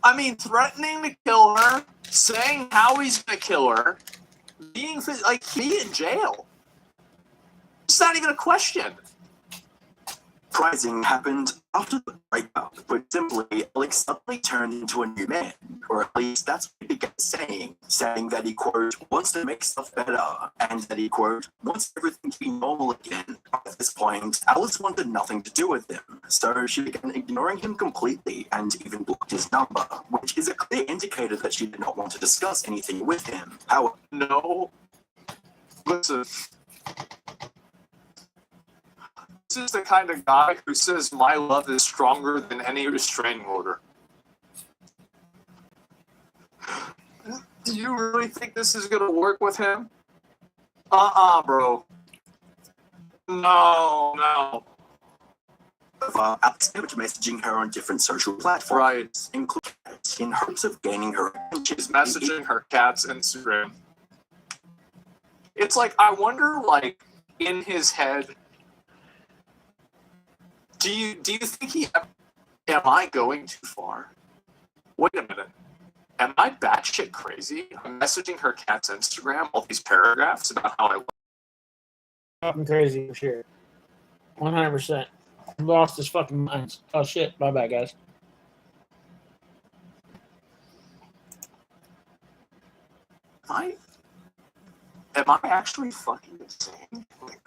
I mean, threatening to kill her, saying how he's gonna kill her, be in jail. It's not even a question. Surprising happened after the breakup, but simply Alex suddenly turned into a new man, or at least that's what he began saying that he, quote, wants to make stuff better, and that he, quote, wants everything to be normal again. At this point, Alice wanted nothing to do with him, so she began ignoring him completely and even blocked his number, which is a clear indicator that she did not want to discuss anything with him. However, No. Listen. This is the kind of guy who says my love is stronger than any restraining order. Do you really think this is gonna work with him? Bro. No. Alex kept messaging her on different social platforms, including in hopes of gaining her attention. She's messaging her cat's Instagram. It's like, I wonder, like, in his head, do you think am I going too far? Wait a minute. Am I batshit crazy? I'm messaging her cat's Instagram all these paragraphs about how I love Fucking crazy for sure. 100%. Lost his fucking mind. Oh shit. Bye bye, guys. Am I actually fucking insane? Like,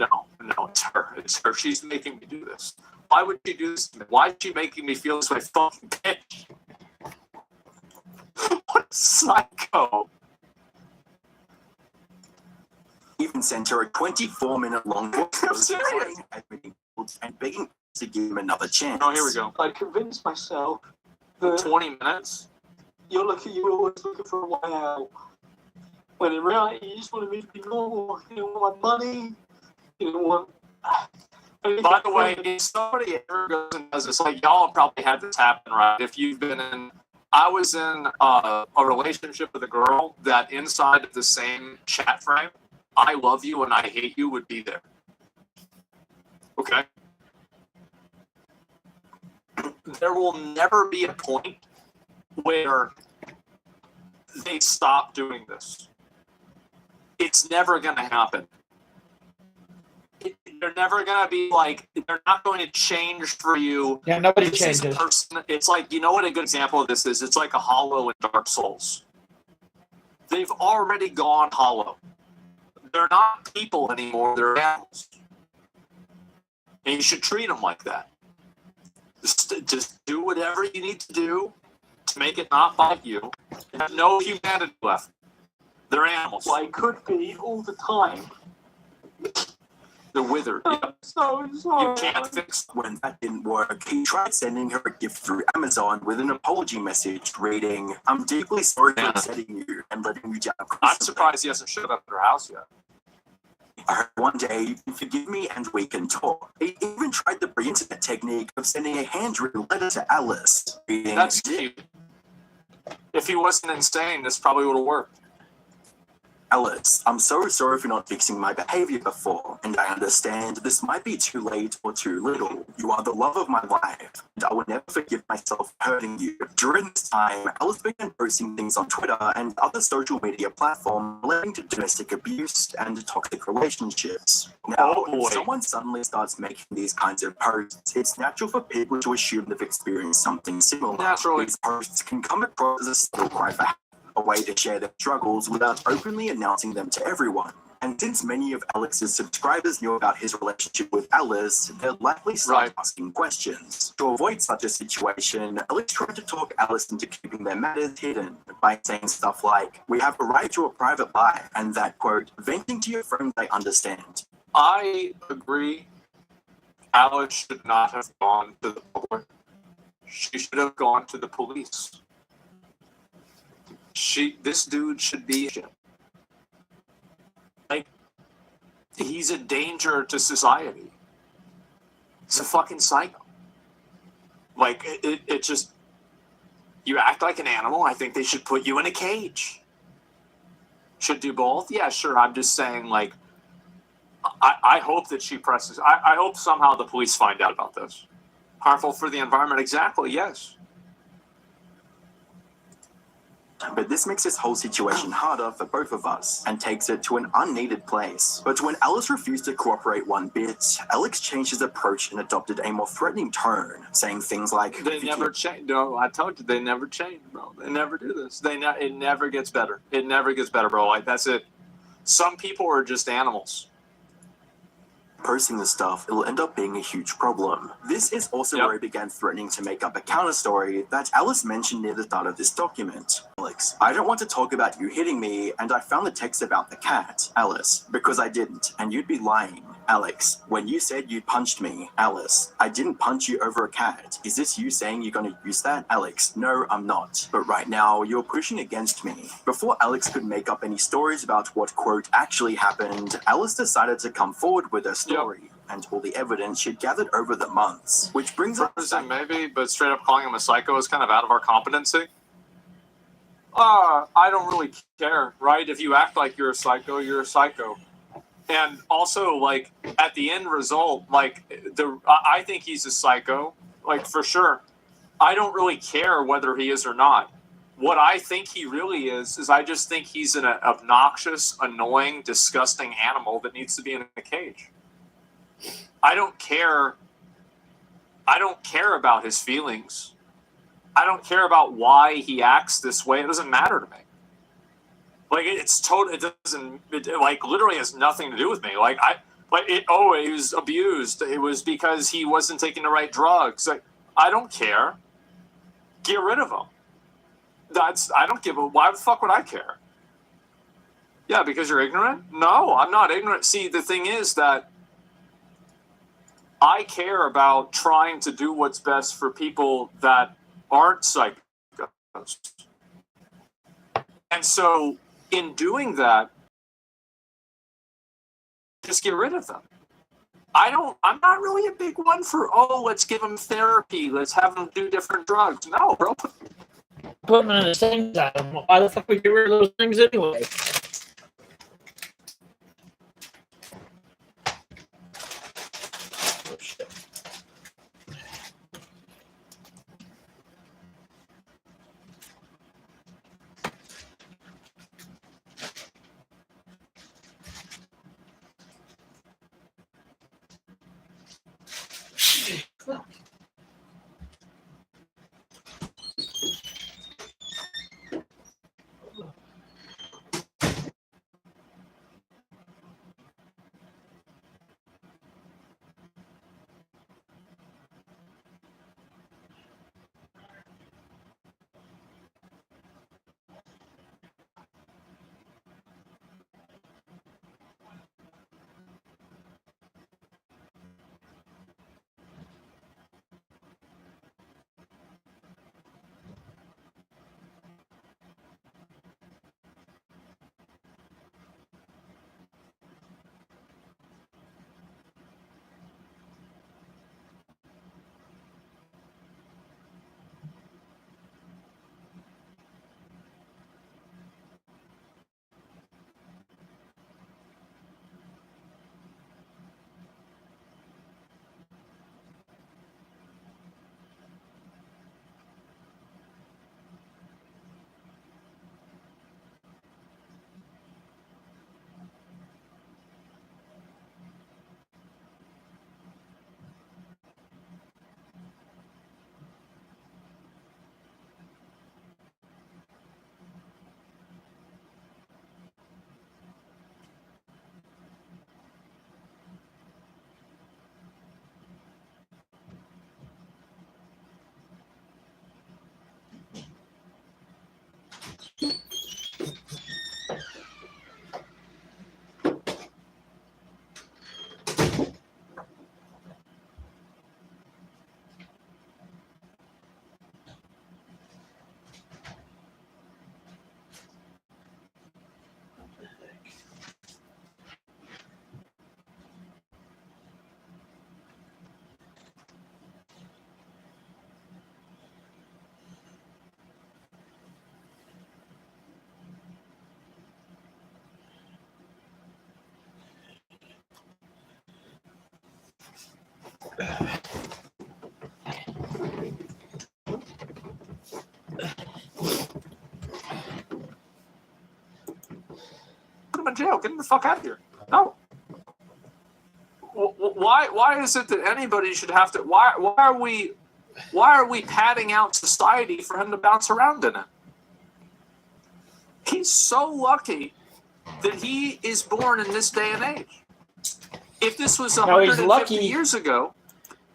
No, it's her. It's her. She's making me do this. Why would she do this to me? Why is she making me feel this way? Fucking bitch. What a psycho. Even sent her a 24-minute long voice I'm serious. and begging to give him another chance. Oh, here we go. I convinced myself that 20 minutes? you were always looking for a way out. When in reality, you just wanted me to be normal. You didn't want my money. You didn't want... By the way, if somebody ever goes and does this, like y'all have probably had this happen, right? If you've been in... I was in a relationship with a girl that inside of the same chat frame, I love you and I hate you would be there. Okay? There will never be a point where they stop doing this. It's never going to happen. They're never going to be like, they're not going to change for you. Yeah, nobody This is a changes. person, it's like, you know what a good example of this is? It's like a Hollow in Dark Souls. They've already gone hollow. They're not people anymore, they're animals. And you should treat them like that. Just do whatever you need to do to make it not bite you. They have no humanity left. They're animals. Well, I could be all the time. They're withered. Yep. So You can't fix them. When that didn't work, he tried sending her a gift through Amazon with an apology message reading, "I'm deeply sorry for upsetting you and letting you down." I'm surprised he hasn't showed up at her house yet. I hope one day you can forgive me and we can talk. He even tried the pre-internet technique of sending a handwritten letter to Alice. Reading, That's cute. If he wasn't insane, this probably would have worked. Alice, I'm so sorry for not fixing my behavior before, and I understand this might be too late or too little. You are the love of my life, and I will never forgive myself for hurting you. During this time, Alice began posting things on Twitter and other social media platforms relating to domestic abuse and toxic relationships. Now, if someone suddenly starts making these kinds of posts, it's natural for people to assume they've experienced something similar. Naturally. These posts can come across as a subtle cry for help, a way to share their struggles without openly announcing them to everyone. And since many of Alex's subscribers knew about his relationship with Alice, they'd likely start asking questions. To avoid such a situation, Alex tried to talk Alice into keeping their matters hidden by saying stuff like, "We have a right to a private life," and that, quote, "venting to your friends I understand." I agree. Alice should not have gone to the public. She should have gone to the police. This dude should be like, he's a danger to society. He's a fucking psycho. Like, it just, you act like an animal. I think they should put you in a cage. Should do both? Yeah, sure. I'm just saying, like, I hope that she presses. I hope somehow the police find out about this. Harmful for the environment. Exactly. Yes. But this makes this whole situation harder for both of us and takes it to an unneeded place. But when Alice refused to cooperate one bit, Alex changed his approach and adopted a more threatening tone, saying things like, They never change. No, I told you, they never change, bro. They never do this. It never gets better. It never gets better, bro. Like, that's it. Some people are just animals. posting this stuff, it'll end up being a huge problem. This is also where he began threatening to make up a counter story that Alice mentioned near the start of this document. Alex, I don't want to talk about you hitting me, and I found the text about the cat. Alice, because I didn't, and you'd be lying. Alex, when you said you punched me. Alice, I didn't punch you over a cat. Is this you saying you're going to use that? Alex, no, I'm not. But right now, you're pushing against me. Before Alex could make up any stories about what, quote, actually happened, Alice decided to come forward with a story and all the evidence she'd gathered over the months, which brings up maybe, but straight up calling him a psycho is kind of out of our competency. I don't really care, right? If you act like you're a psycho, you're a psycho. And also, like, at the end result, like, I think he's a psycho, like, for sure. I don't really care whether he is or not. What I think he really is I just think he's an obnoxious, annoying, disgusting animal that needs to be in a cage. I don't care about his feelings. I don't care about why he acts this way. It doesn't matter to me. Like, it's total. It doesn't. It like literally has nothing to do with me. Like, Like he was abused. It was because he wasn't taking the right drugs. Like, I don't care. Get rid of him. I don't give a. Why the fuck would I care? Yeah, because you're ignorant? No, I'm not ignorant. See, the thing is that I care about trying to do what's best for people that aren't psychos. And so in doing that, just get rid of them. I'm not really a big one for, let's give them therapy. Let's have them do different drugs. No, bro. Put them in the same time. Why the fuck would we get rid of those things anyway? Oh, shit. Put him in jail. Get him the fuck out of here. No. Why is it that anybody should have to? Why are we padding out society for him to bounce around in it? He's so lucky that he is born in this day and age. If this was 150 years ago,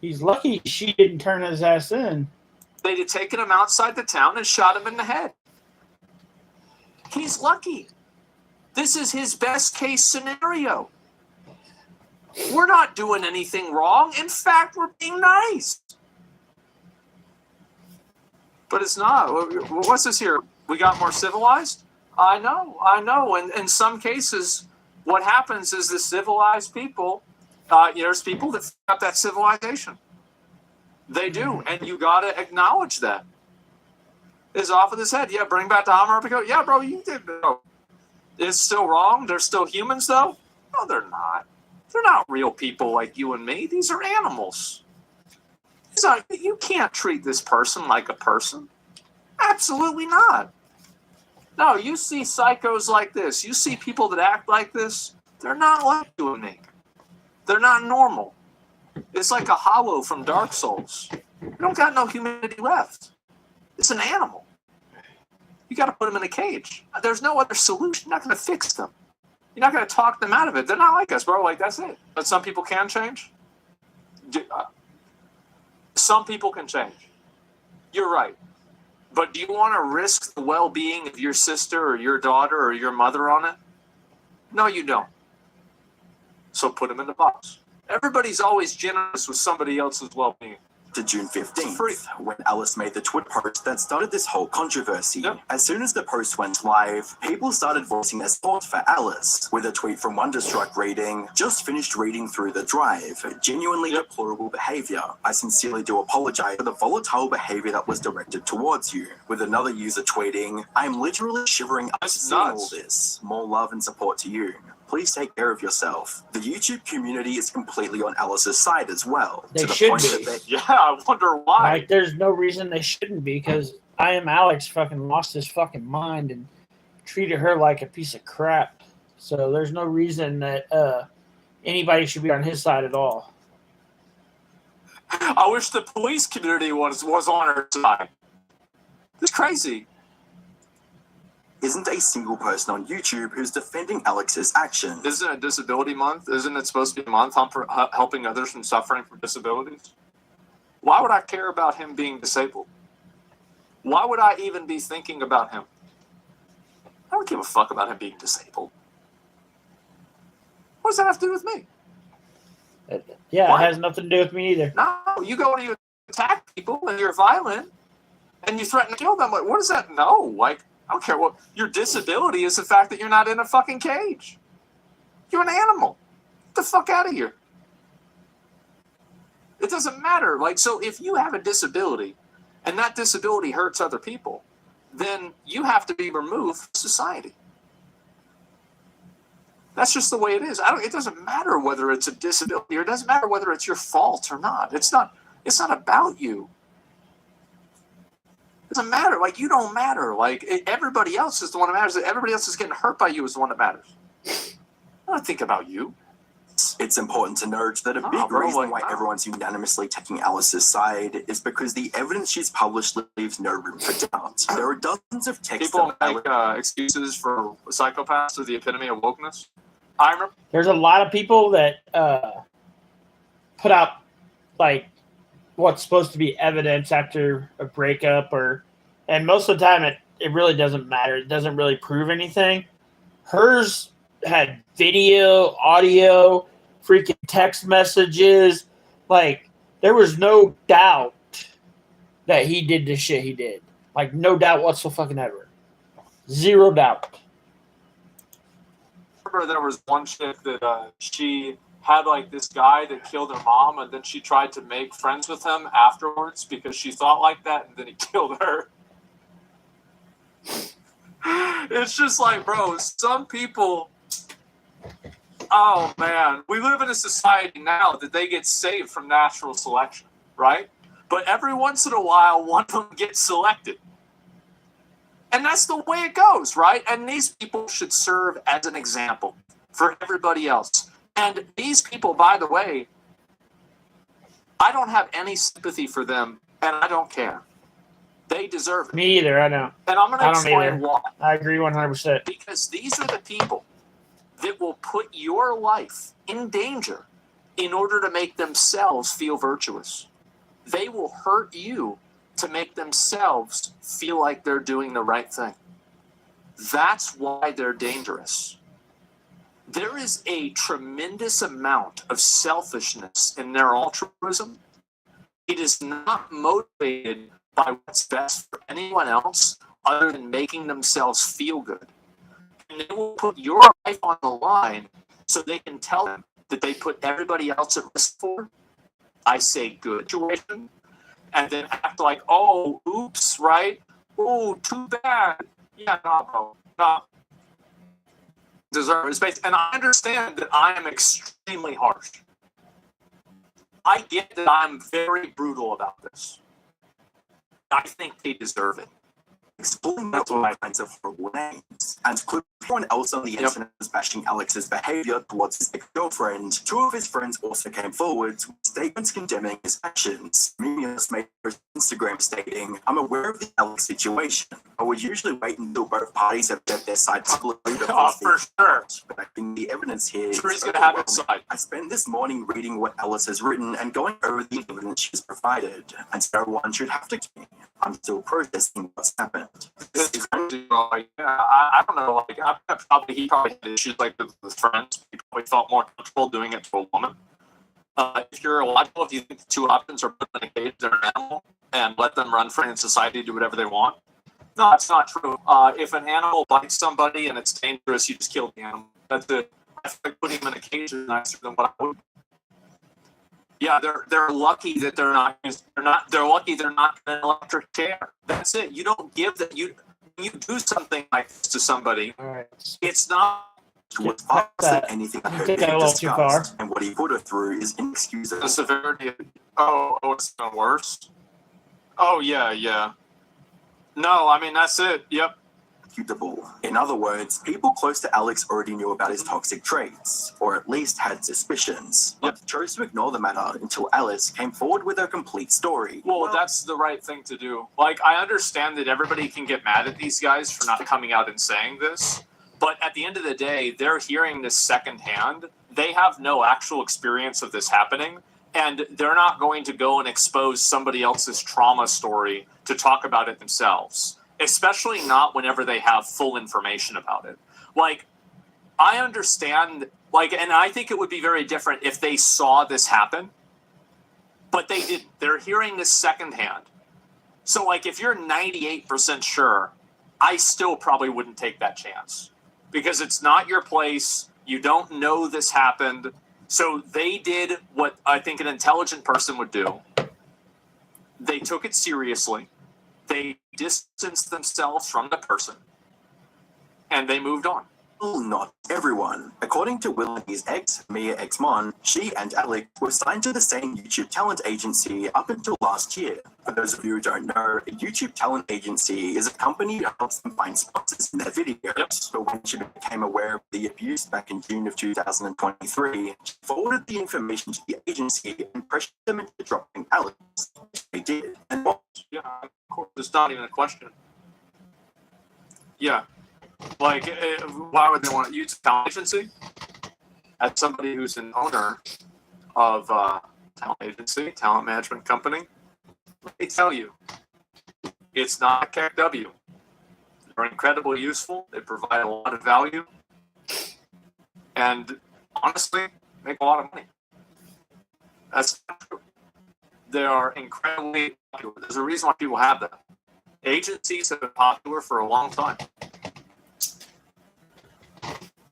he's lucky she didn't turn his ass in. They'd have taken him outside the town and shot him in the head. He's lucky. This is his best case scenario. We're not doing anything wrong. In fact, we're being nice. But it's not. What's this here? We got more civilized? I know. And in some cases, what happens is the civilized people, there's people that got that civilization. They do. And you got to acknowledge that. It's off of his head. Yeah, bring back the Hammurabi. Yeah, bro, you did. Bro. It's still wrong. They're still humans, though? No, they're not. They're not real people like you and me. These are animals. You can't treat this person like a person. Absolutely not. No, you see psychos like this. You see people that act like this. They're not like you and me. They're not normal. It's like a hollow from Dark Souls. You don't got no humanity left. It's an animal. You got to put them in a cage. There's no other solution. You're not going to fix them. You're not going to talk them out of it. They're not like us, bro. Like, that's it. But some people can change. Some people can change. You're right. But do you want to risk the well-being of your sister or your daughter or your mother on it? No, you don't. So put them in the box. Everybody's always generous with somebody else's well-being. To June 15th, when Alice made the Twitter post that started this whole controversy. Yep. As soon as the post went live, people started voicing their support for Alice, with a tweet from Wonderstruck reading, "Just finished reading through the drive. Genuinely deplorable behavior. I sincerely do apologize for the volatile behavior that was directed towards you." With another user tweeting, "I'm literally shivering up seeing all this. More love and support to you. Please take care of yourself." The YouTube community is completely on Alice's side as well. They to the should point be. that they, Yeah, I wonder why. Like, there's no reason they shouldn't be, because I Am Alex fucking lost his fucking mind and treated her like a piece of crap. So there's no reason that anybody should be on his side at all. I wish the police community was on her side. It's crazy. Isn't a single person on YouTube who's defending Alex's actions. Isn't it Disability Month? Isn't it supposed to be a month for helping others from suffering from disabilities? Why would I care about him being disabled? Why would I even be thinking about him? I don't give a fuck about him being disabled. What does that have to do with me? Yeah, it has nothing to do with me either. No, you go and you attack people and you're violent and you threaten to kill them. Like, what does that know? Like, I don't care what your disability is. The fact that you're not in a fucking cage. You're an animal. Get the fuck out of here. It doesn't matter. Like, so if you have a disability and that disability hurts other people, then you have to be removed from society. That's just the way it is. It doesn't matter whether it's a disability or it doesn't matter whether it's your fault or not. It's not about you. It doesn't matter. Like, you don't matter. Like, everybody else is the one that matters. Everybody else is getting hurt by you is the one that matters. I don't think about you. It's important to note that a big reason why everyone's unanimously taking Alice's side is because the evidence she's published leaves no room for doubt. There are dozens of texts. People make excuses for psychopaths are the epitome of wokeness. There's a lot of people that put out, like, what's supposed to be evidence after a breakup, and most of the time it really doesn't matter. It doesn't really prove anything. Hers had video, audio, freaking text messages. Like, there was no doubt that he did the shit he did. Like, no doubt whatsoever. Zero doubt. I remember there was one chick that she had, like, this guy that killed her mom, and then she tried to make friends with him afterwards because she thought like that, and then he killed her. It's just like, bro, some people... Oh, man. We live in a society now that they get saved from natural selection, right? But every once in a while, one of them gets selected. And that's the way it goes, right? And these people should serve as an example for everybody else. And these people, by the way, I don't have any sympathy for them, and I don't care. They deserve it. Me either, I know. And I'm going to explain why. I agree 100%. Because these are the people that will put your life in danger in order to make themselves feel virtuous. They will hurt you to make themselves feel like they're doing the right thing. That's why they're dangerous. There is a tremendous amount of selfishness in their altruism. It is not motivated by what's best for anyone else other than making themselves feel good. And they will put your life on the line so they can tell them that they put everybody else at risk for. I say good situation, and then act like, oh, oops, right? Oh, too bad. Yeah, no, bro, no. Deserve space. And I understand that I am extremely harsh. I get that I'm very brutal about this. I think they deserve it. Exploring multiple kinds of horrible names. Alex. And including everyone else on the internet was bashing Alex's behavior towards his ex-girlfriend, two of his friends also came forward with statements condemning his actions. Munoz made a Instagram stating, "I'm aware of the Alex situation. I would usually wait until both parties have said their side publicly before for sure. But I think the evidence here Sure, is he's gonna have his overwhelming. side. I spent this morning reading what Alice has written and going over the evidence she's provided, and no one should have to kill me. I'm still processing what's happened." I don't know. Like, he probably had issues like with friends. He probably felt more comfortable doing it to a woman. If you're illogical, if you think the two options are put in a cage or an animal and let them run free in society, do whatever they want. No, that's not true. If an animal bites somebody and it's dangerous, you just kill the animal. That's it. I think putting him in a cage is nicer than what I would. Yeah, they're lucky that they're lucky they're not in an electric chair. That's it. You don't give that. You do something like this to somebody. All right. It's not what's faster than anything I heard being discussed, and what he put her through is inexcusable. The severity of it's even worse. Oh yeah. No, I mean that's it. Yep. In other words, people close to Alex already knew about his toxic traits, or at least had suspicions, but chose to ignore the matter until Alice came forward with her complete story. Well, that's the right thing to do. Like, I understand that everybody can get mad at these guys for not coming out and saying this, but at the end of the day, they're hearing this secondhand. They have no actual experience of this happening, and they're not going to go and expose somebody else's trauma story to talk about it themselves. Especially not whenever they have full information about it. Like, I understand, like, and I think it would be very different if they saw this happen, but they didn't. They're hearing this secondhand. So, like, if you're 98% sure, I still probably wouldn't take that chance because it's not your place. You don't know this happened. So they did what I think an intelligent person would do. They took it seriously. They distanced themselves from the person, and they moved on. Well, not everyone. According to Will and his ex, Mia Exmon, she and Alex were signed to the same YouTube talent agency up until last year. For those of you who don't know, a YouTube talent agency is a company that helps them find sponsors in their videos. But when she became aware of the abuse back in June of 2023, she forwarded the information to the agency and pressured them into dropping Alex. They did. And what? Yeah, of course, it's not even a question. Yeah. Like, why would they want to use a talent agency? As somebody who's an owner of a talent agency, talent management company, let me tell you, it's not a KW. They're incredibly useful. They provide a lot of value. And honestly, make a lot of money. That's not true. They are incredibly popular. There's a reason why people have them. Agencies have been popular for a long time.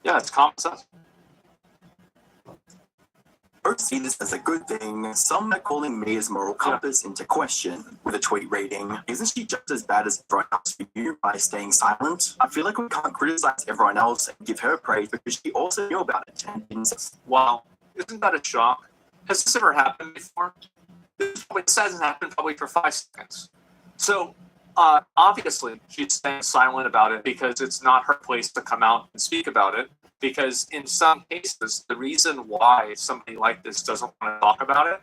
Yeah, it's common sense. Folks see this as a good thing. Some are calling Mia's moral compass into question, with a tweet reading, "Isn't she just as bad as everyone else for you by staying silent? I feel like we can't criticize everyone else and give her praise because she also knew about it and didn't." Wow, isn't that a shock? Has this ever happened before? This hasn't happened probably for 5 seconds. So, obviously, she's staying silent about it because it's not her place to come out and speak about it. Because in some cases, the reason why somebody like this doesn't want to talk about it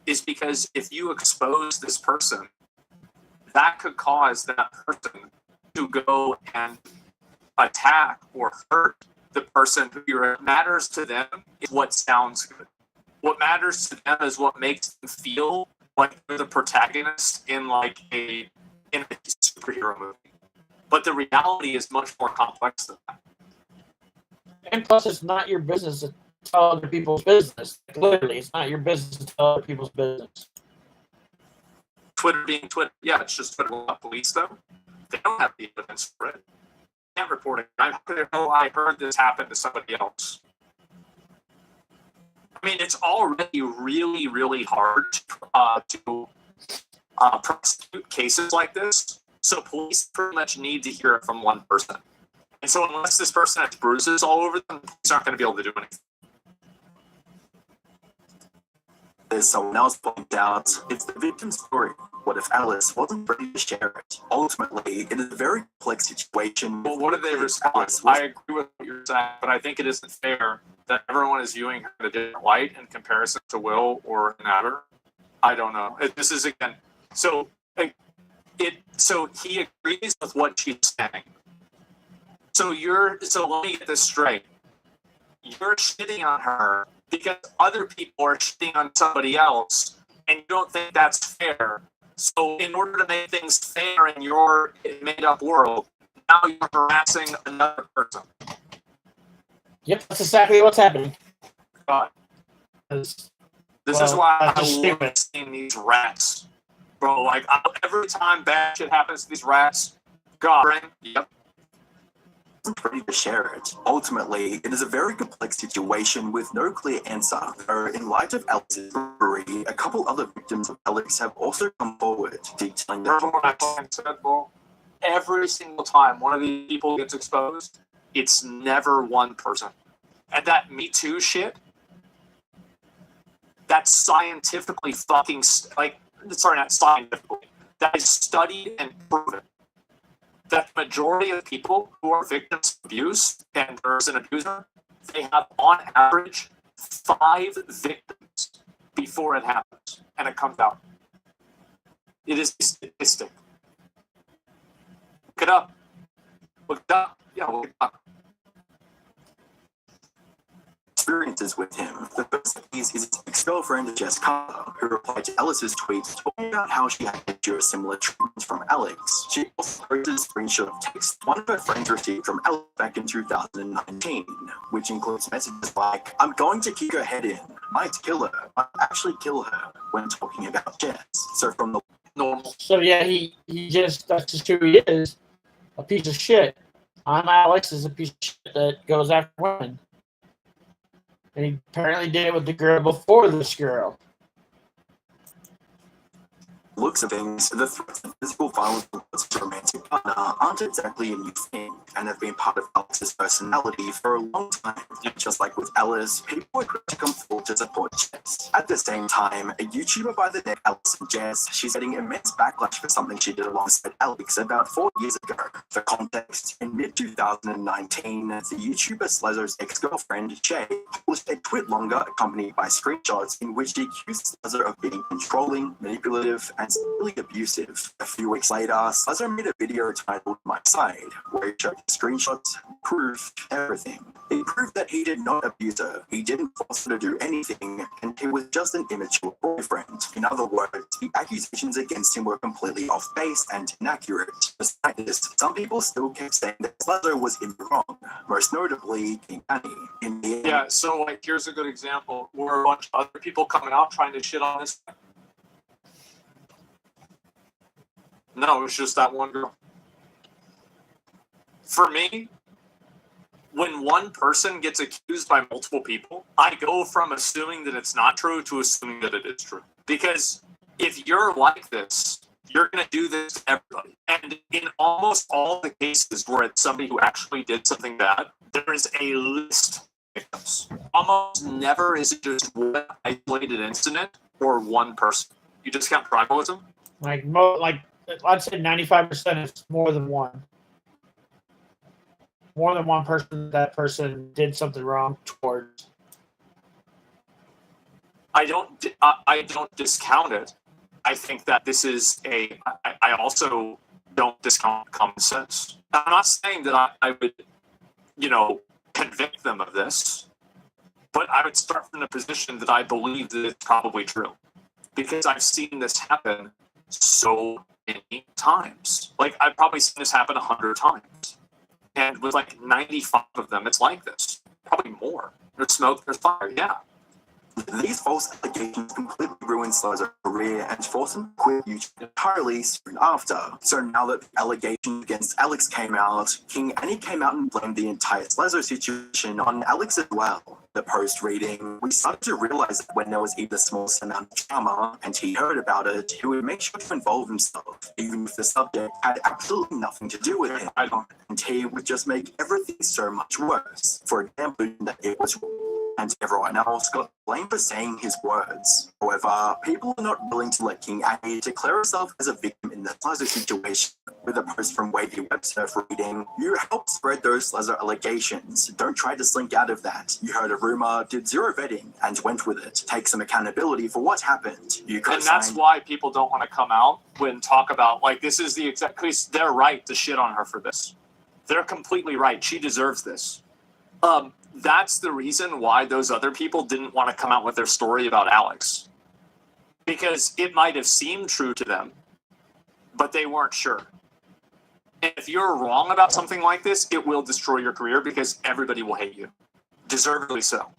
is because if you expose this person, that could cause that person to go and attack or hurt the person who matters to them is what sounds good. What matters to them is what makes them feel like they're the protagonist in a superhero movie. But the reality is much more complex than that. And plus, it's not your business to tell other people's business. Like, literally, it's not your business to tell other people's business. Twitter being Twitter. Yeah, it's just Twitter without police, though. They don't have the evidence for it. They can't report it. I heard this happen to somebody else. I mean, it's already really, really hard to prosecute cases like this. So police pretty much need to hear it from one person. And so unless this person has bruises all over them, he's not going to be able to do anything. As someone else pointed out, it's the victim's story. What if Alice wasn't ready to share it? Ultimately, it is a very complex situation. Well, what did they respond? I agree with what you're saying, but I think it isn't fair that everyone is viewing her in a different light in comparison to Will or Natter. I don't know. This is again. So he agrees with what she's saying. So let me get this straight. You're shitting on her because other people are shitting on somebody else, and you don't think that's fair. So in order to make things fair in your made-up world, now you're harassing another person. Yep, that's exactly what's happening. God. This is why I love seeing these rats. Bro, like, every time bad shit happens to these rats, God, yep. Ready to share it. Ultimately, it is a very complex situation with no clear answer. Though, in light of Alex's bravery, a couple other victims of Alex have also come forward, detailing the every single time one of these people gets exposed, it's never one person. And that Me Too shit, that's scientifically fucking, not scientifically, that is studied and proven. That the majority of people who are victims of abuse and there's an abuser, they have on average 5 victims before it happens and it comes out. It is a statistic. Look it up. Look it up. Yeah, look it up. Experiences with him. The first of these is his ex-girlfriend Jess Carter, who replied to Alice's tweet talking about how she had to endure similar treatment from Alex. She also posted a screenshot of text one of her friends received from Alex back in 2019, which includes messages like, "I'm going to kick her head in, might kill her, might actually kill her," when talking about Jess. So from the normal. So yeah, that's just who he is, a piece of shit. I'm Alex is a piece of shit that goes after women. And he apparently did it with the girl before this girl. looks of things, the threats of physical violence towards his romantic partner aren't exactly a new thing and have been part of Alex's personality for a long time. Just like with Alice, people were quick to come forward to support Jess. At the same time, a YouTuber by the name Allison Jess, she's getting immense backlash for something she did alongside Alex about 4 years ago. For context, in mid-2019, the YouTuber Slezzo's ex-girlfriend, Shay, published a tweet longer accompanied by screenshots in which she accused Slezzo of being controlling, manipulative, and sexually abusive. A few weeks later, Slezzo made a video titled My Side, where he showed screenshots, proof, everything. It proved that he did not abuse her, he didn't force her to do anything, and he was just an immature boyfriend. In other words, the accusations against him were completely off base and inaccurate. Despite this, some people still kept saying that Slezzo was in the wrong, most notably King Annie. In the end, yeah, so like here's a good example. Were a bunch of other people coming out trying to shit on this? No, it was just that one girl. For me, when one person gets accused by multiple people, I go from assuming that it's not true to assuming that it is true. Because if you're like this, you're going to do this to everybody. And in almost all the cases where it's somebody who actually did something bad, there is a list of victims. Almost never is it just one isolated incident or one person. You discount tribalism? Like I'd say 95% is more than one. More than one person, that person did something wrong towards. I don't discount it. I think that this is I also don't discount common sense. I'm not saying that I would, convict them of this, but I would start from the position that I believe that it's probably true. Because I've seen this happen so many times. Like, I've probably seen this happen 100 times. And with like 95 of them, it's like this. Probably more. There's smoke, there's fire, yeah. These false allegations completely ruined Slezzo's career and forced him to quit YouTube entirely soon after. So now that the allegations against Alex came out, King Annie came out and blamed the entire Slezzo situation on Alex as well. The post reading, we started to realize that when there was even the smallest amount of drama and he heard about it, he would make sure to involve himself, even if the subject had absolutely nothing to do with him. And he would just make everything so much worse. For example, that it was and everyone else got blamed for saying his words. However, people are not willing to let King Annie declare herself as a victim in the Slazer situation, with a post from Wadey Websurf reading, "You helped spread those Slazer allegations. Don't try to slink out of that. You heard a rumor, did zero vetting, and went with it. Take some accountability for what happened. You And that's why people don't want to come out when talk about, like, this is the exact case. They're right to shit on her for this. They're completely right. She deserves this. That's the reason why those other people didn't want to come out with their story about Alex. Because it might have seemed true to them, but they weren't sure. And if you're wrong about something like this, it will destroy your career because everybody will hate you. Deservedly so.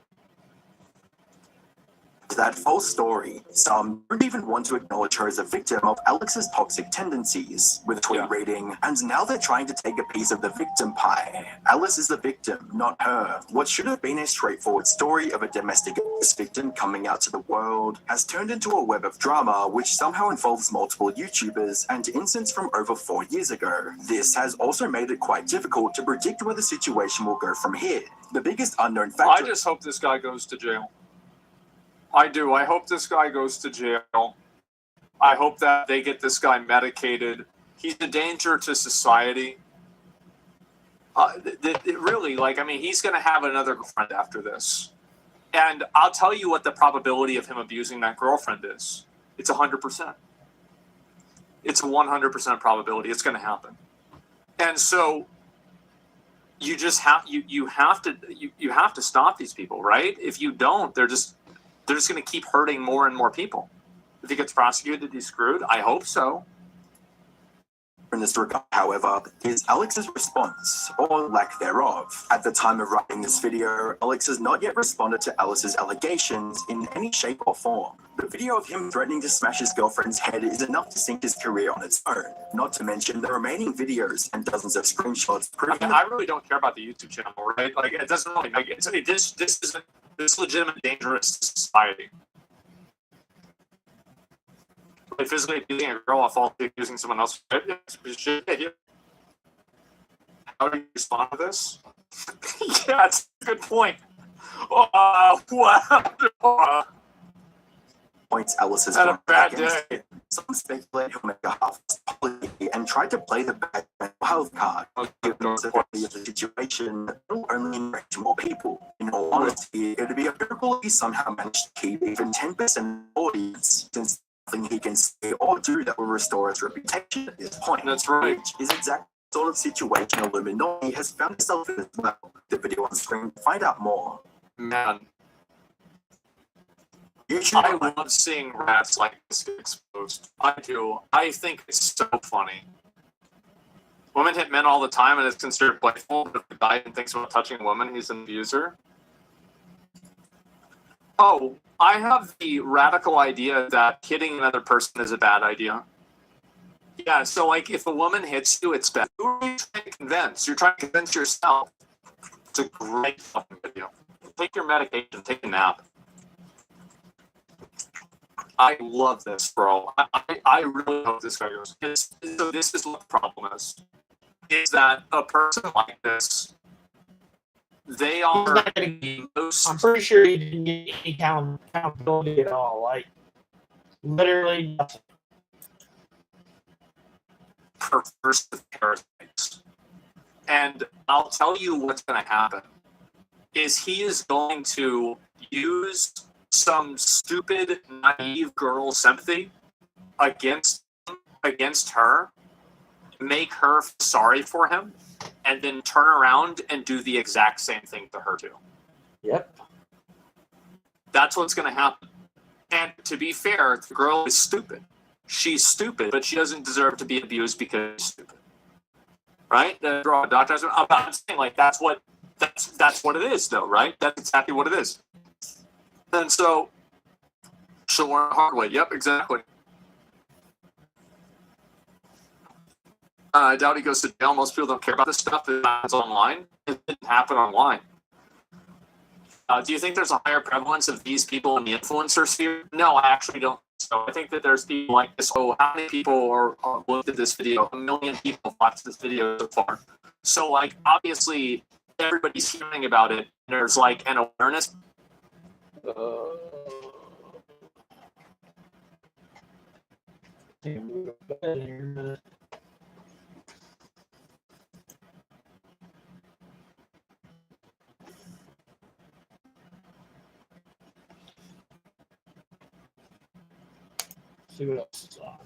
That false story, some don't even want to acknowledge her as a victim of Alex's toxic tendencies, with a tweet reading, "And now they're trying to take a piece of the victim pie. Alice is the victim, not her. What should have been a straightforward story of a domestic abuse victim coming out to the world has turned into a web of drama which somehow involves multiple YouTubers and incidents from over 4 years ago. This has also made it quite difficult to predict where the situation will go from here. The biggest unknown factor..." I just hope this guy goes to jail. I do. I hope this guy goes to jail. I hope that they get this guy medicated. He's a danger to society. Really, like, I mean, he's going to have another girlfriend after this. And I'll tell you what the probability of him abusing that girlfriend is. It's 100%. It's a 100% probability. It's going to happen. And so you just have you have to stop these people, right? If you don't, they're just going to keep hurting more and more people. If he gets prosecuted, he's screwed. I hope so. In this regard, however, is Alex's response, or lack thereof. At the time of writing this video, Alex has not yet responded to Alice's allegations in any shape or form. The video of him threatening to smash his girlfriend's head is enough to sink his career on its own, not to mention the remaining videos and dozens of screenshots proving... I really don't care about the YouTube channel, right? Like, it doesn't really make it. This is legitimate dangerous to society. Like, physically abusing a girl while falsely accusing someone else. How do you respond to this? Yeah, that's a good point. Points Alice has had a bad against day. it. Some speculate he'll make a half apology and try to play the bad mental health card. Given the severity of the situation, it will only enrich more people. In all honesty, it would be a miracle if he somehow managed to keep even 10% of the audience, since nothing he can say or do that will restore his reputation at this point. That's right. Which is exactly the sort of situation Illuminati has found itself in as well. The video on screen to find out more. Man. I love seeing rats like this get exposed. I do. I think it's so funny. Women hit men all the time and it's considered playful, but if the guy thinks about touching a woman, he's an abuser. Oh, I have the radical idea that hitting another person is a bad idea. Yeah, so like if a woman hits you, it's bad. Who are you trying to convince? You're trying to convince yourself. It's a great fucking video. Take your medication, take a nap. I love this, bro. I really hope this guy goes. So this is what the problem is that a person like this, they are the most... I'm pretty sure he didn't get any accountability at all. Like, literally nothing. Perverse parasites. And I'll tell you what's going to happen is he is going to use some stupid, naive girl's sympathy against her, make her sorry for him, and then turn around and do the exact same thing to her too. Yep. That's what's going to happen. And to be fair, the girl is stupid. She's stupid, but she doesn't deserve to be abused because she's stupid. Right? I'm saying, like, that's what it is, though, right? That's exactly what it is. And so, she'll learn the hard way. Yep, exactly. I doubt he goes to jail. Most people don't care about this stuff. It happens online. It didn't happen online. Do you think there's a higher prevalence of these people in the influencer sphere? No, I actually don't. So I think that there's people like this. Oh, how many people are looked at this video? 1 million people watched this video so far. So, like, obviously, everybody's hearing about it. There's, like, an awareness. See what else is on.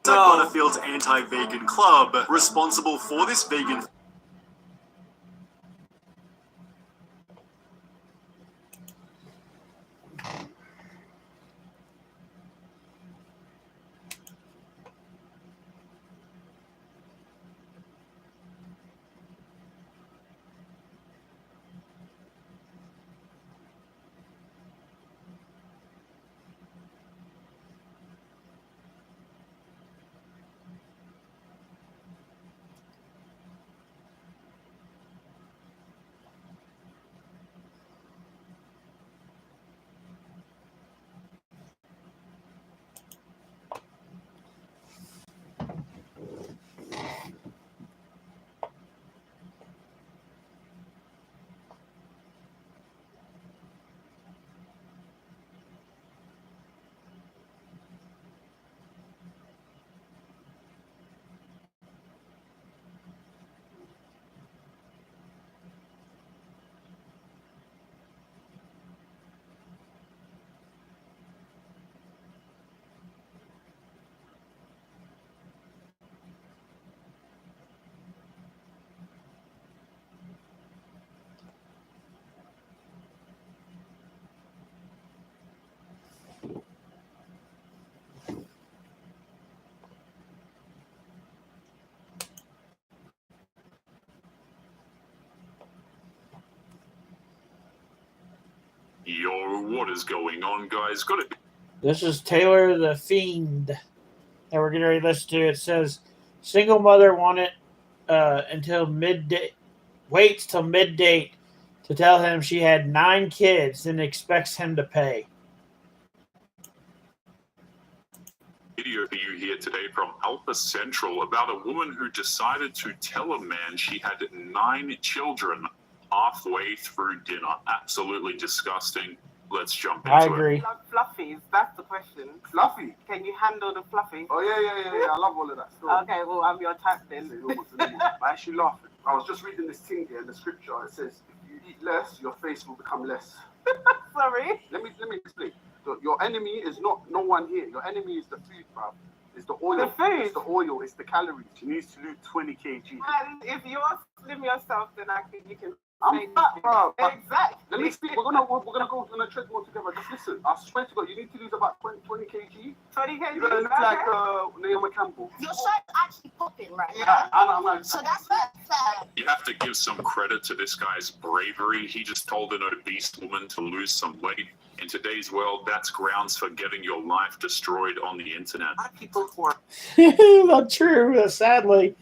Butterfield's anti-vegan club, responsible for this vegan. Yo, what is going on, guys? Got it. This is Taylor the Fiend that we're getting ready to listen to. It says, single mother wanted until midday, waits till mid-date to tell him she had 9 kids, then expects him to pay. video for you here today from Alpha Central about a woman who decided to tell a man she had 9 children halfway through dinner. Absolutely disgusting. Let's jump into I agree. Fluffies, that's the question. Fluffy. Can you handle the fluffy? Oh yeah. I love all of that stuff. Okay, well, I'm your type then. I actually laughing. I was just reading this thing here in the scripture. It says, if you eat less, your face will become less. Sorry. Let me explain. So your enemy is not no one here. Your enemy is the food, bruv. It's the oil. The food? It's the oil. It's the calories. She needs to lose 20 kg. And if you are slim yourself, then I think you can. I'm fat, bro. Exactly. Let me explain. We're gonna go on a treadmill together. Just listen. I swear to God, you need to lose about 20 kg. 20 kg. You're gonna look like Naomi Campbell. Your shirt's actually popping right Yeah, now. I'm like. So that's not fair. You have to give some credit to this guy's bravery. He just told an obese woman to lose some weight. In today's world, that's grounds for getting your life destroyed on the internet. People who are Not true. Sadly,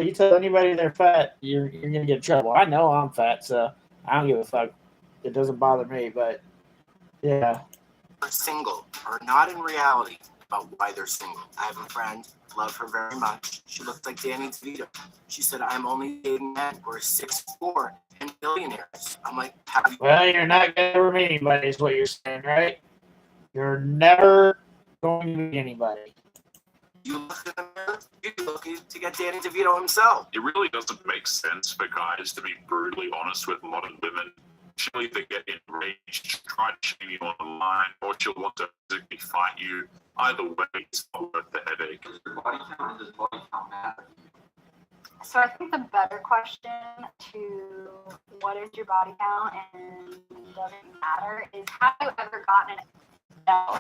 you tell anybody they're fat, you're gonna get in trouble. I know I'm fat, so I don't give a fuck. It doesn't bother me, but yeah. single are not in reality about why they're single. I have a friend, love her very much. She looked like Danny DeVito. She said, I'm only dating men who are 6'4" and millionaires. I'm like, Well, you're not gonna ever meet anybody, is what you're saying, right? You're never going to meet anybody. You look in the mirror, you're looking to get Danny DeVito himself. It really doesn't make sense for guys to be brutally honest with modern women. She'll either get enraged, try to shame you online, or she'll want to physically fight you. Either way, it's not worth the headache. So I think the better question to what is your body count and doesn't matter is, have you ever gotten no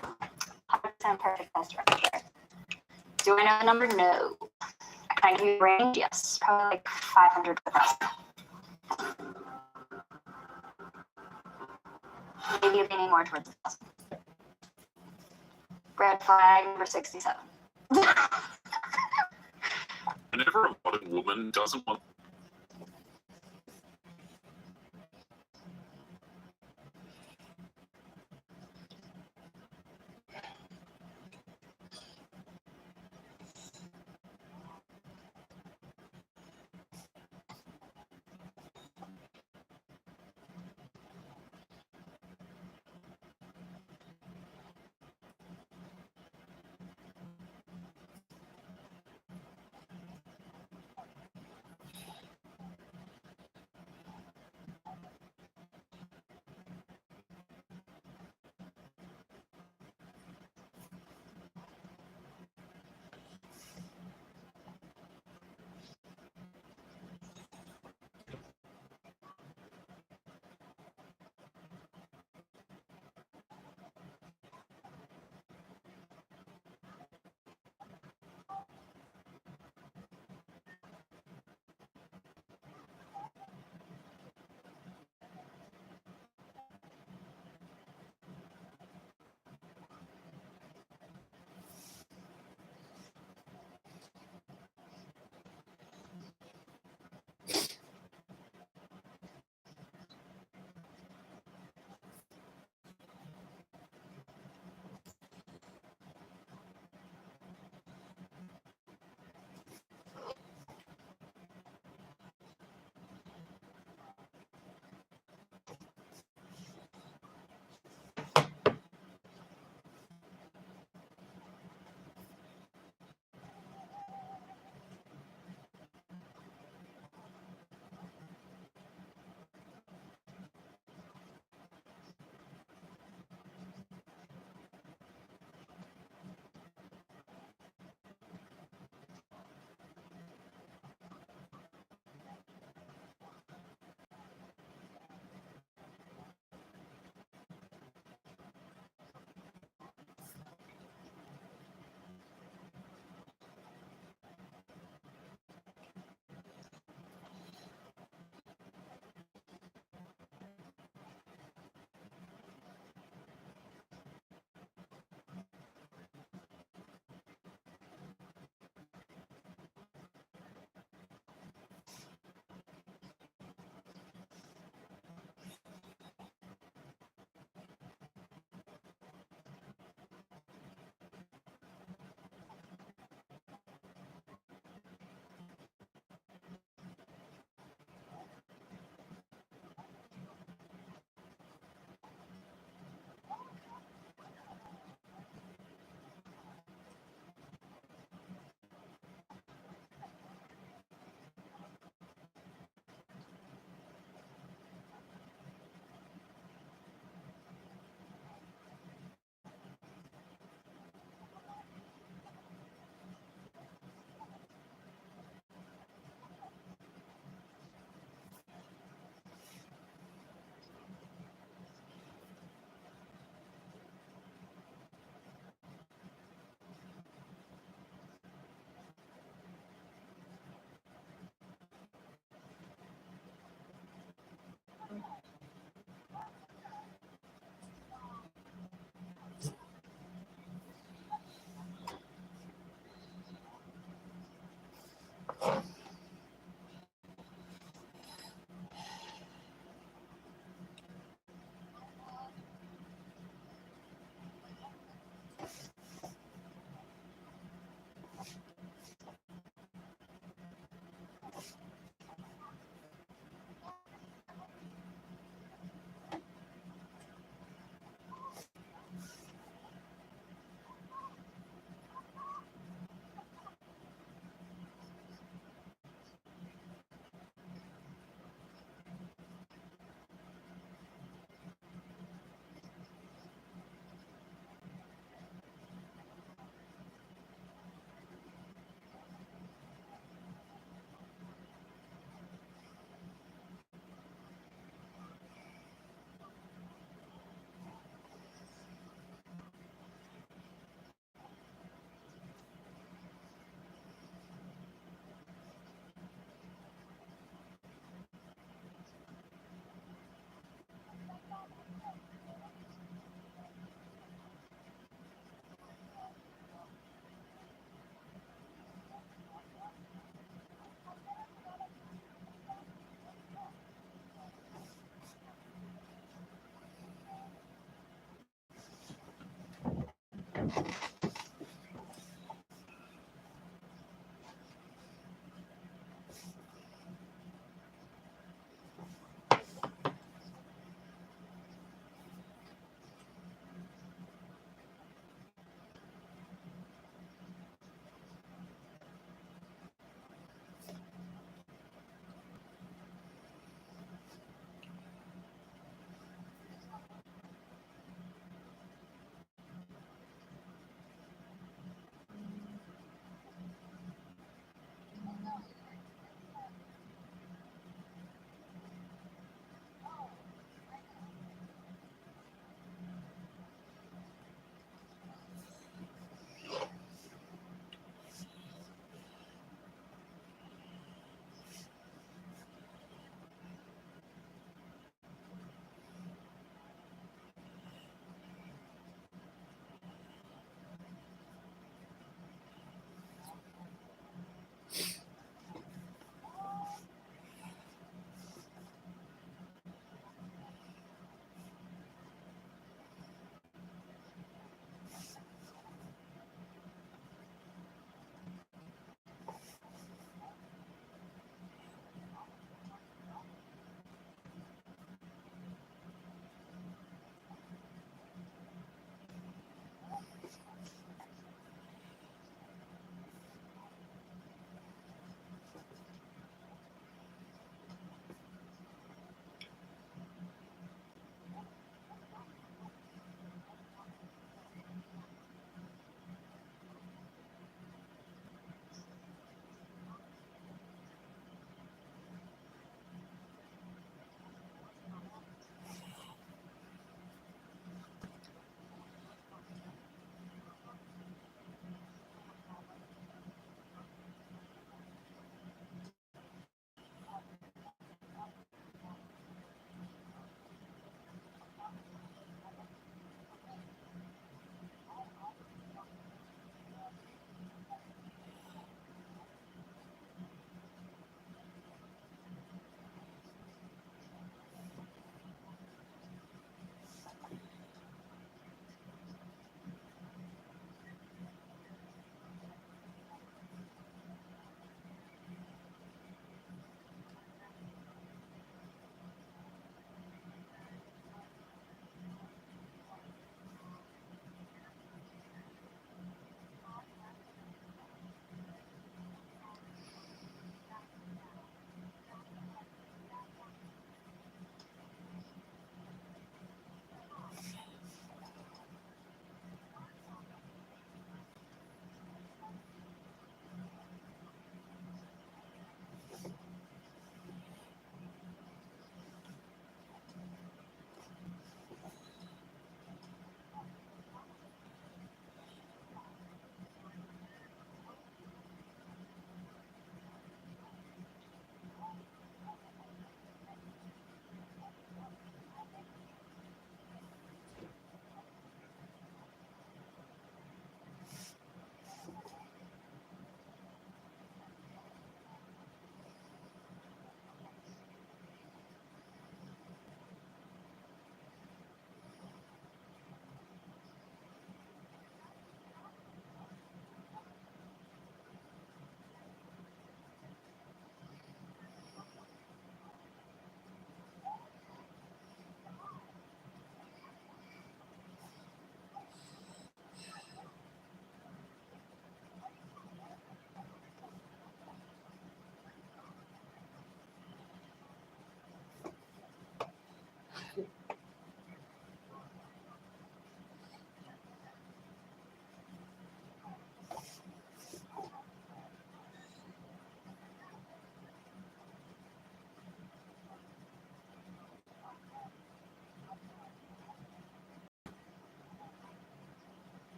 100% perfect test record? Do I know the number? No. Can I give you a range? Yes. Probably like 500 to 1,000. Maybe you're leaning more towards 1,000. Red flag number 67. Whenever a modern woman doesn't want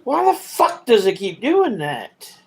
Why the fuck does it keep doing that?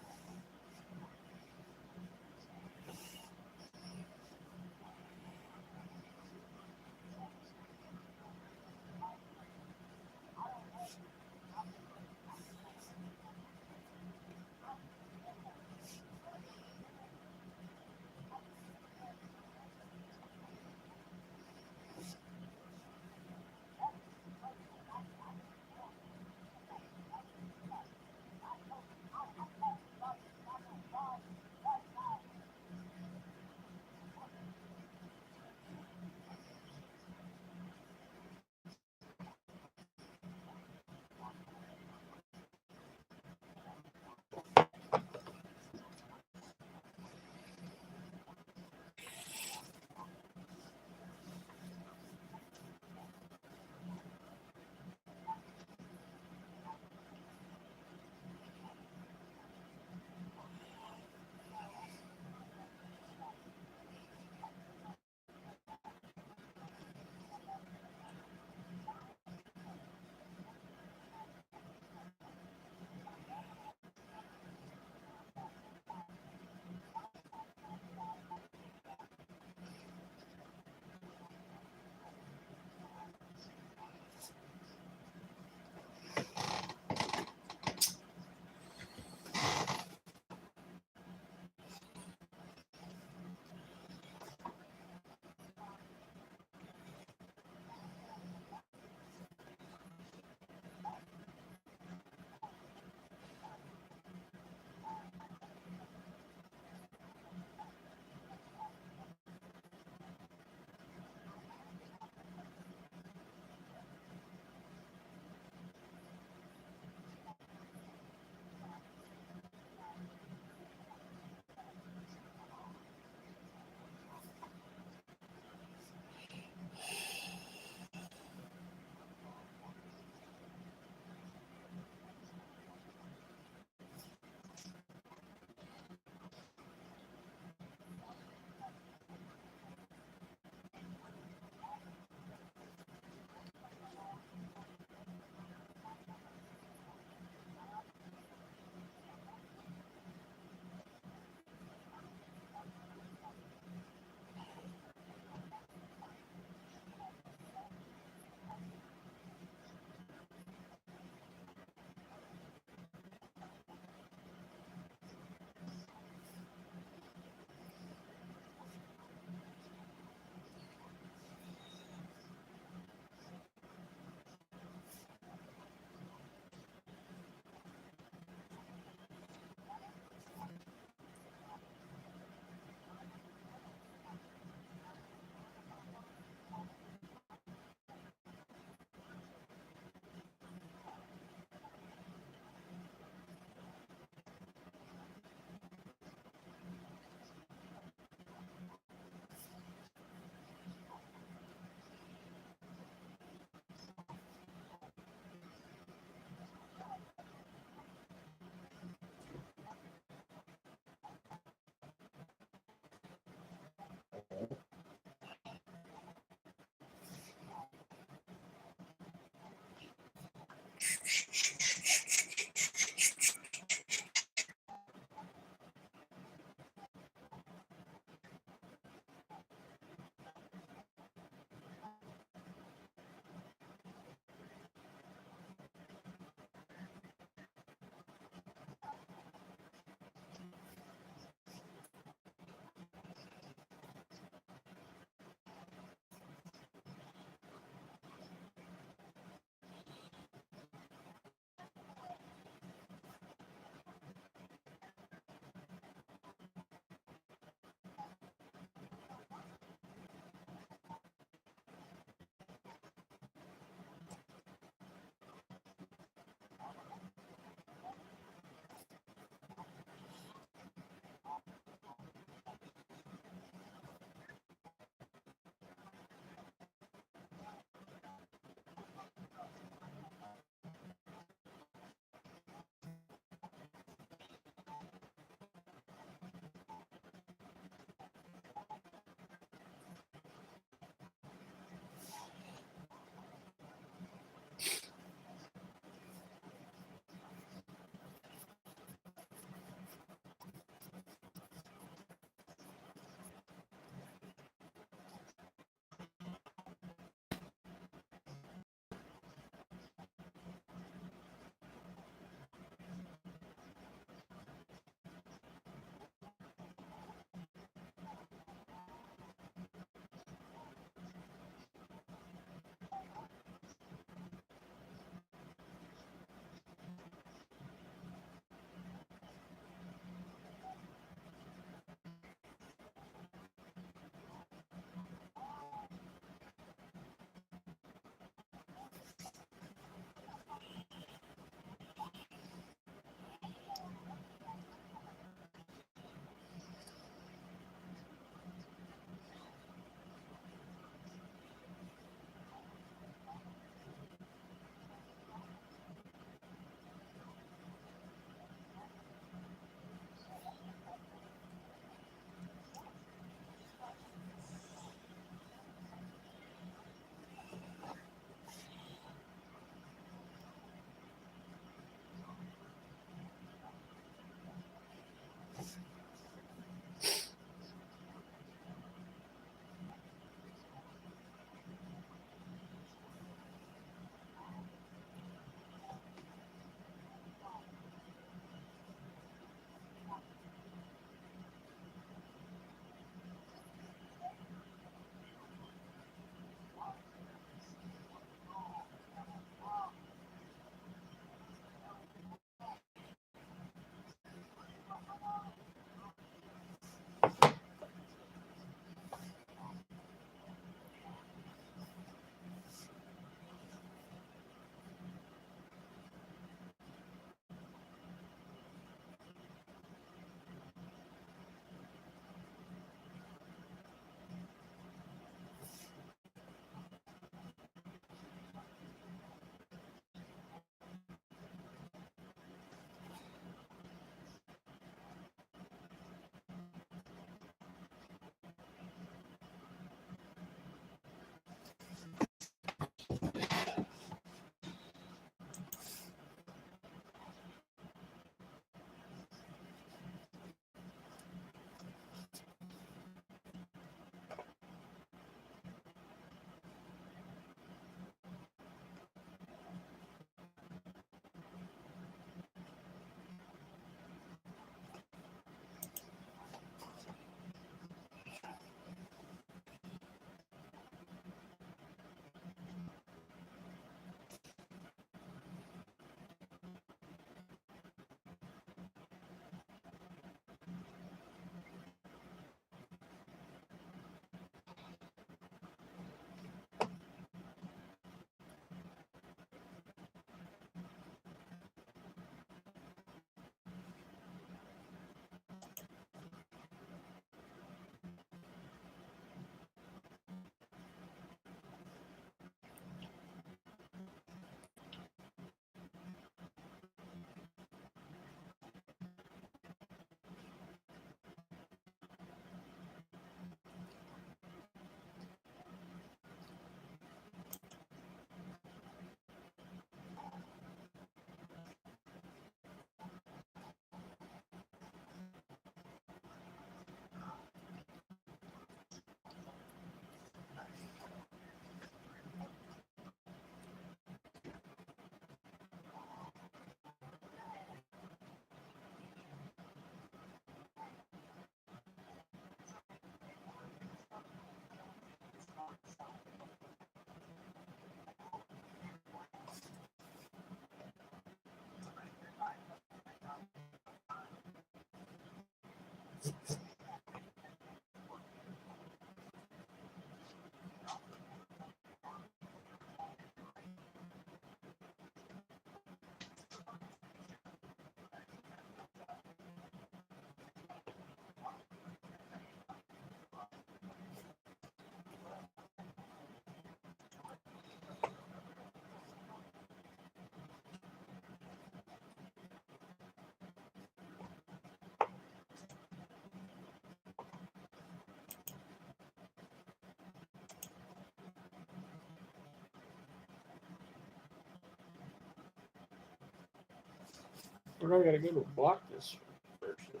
Where do I gotta go to block this person?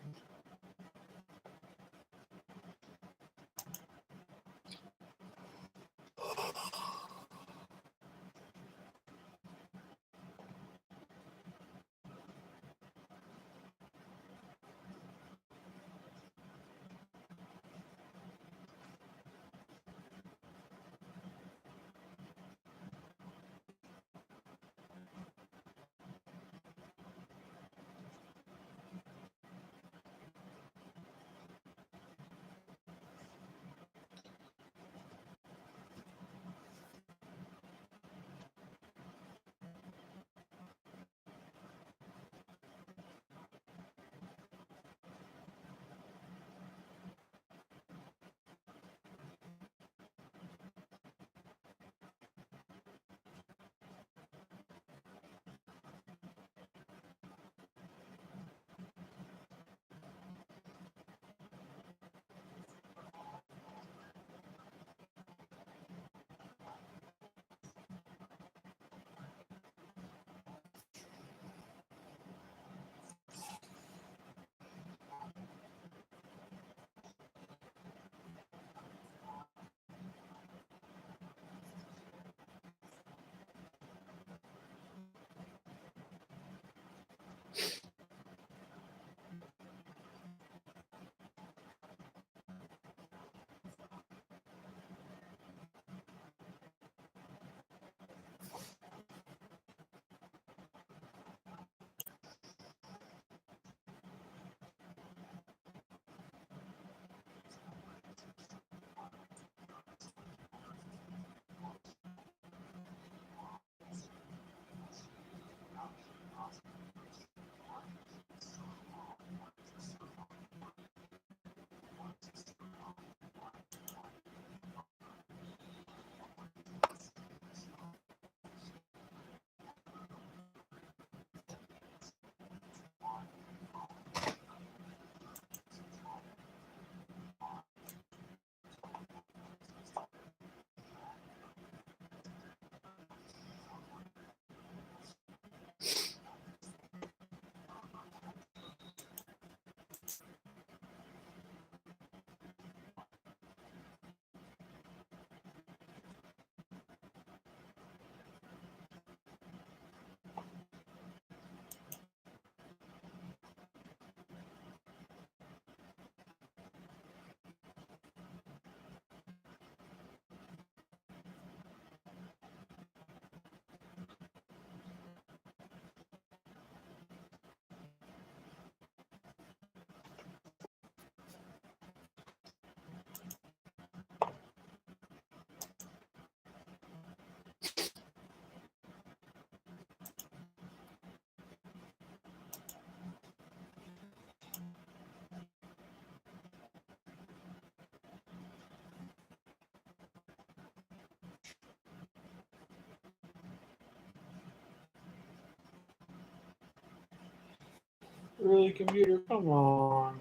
Really, computer? Come on.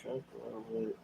Calculate.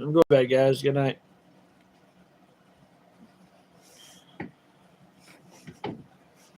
Go to bed, guys. Good night.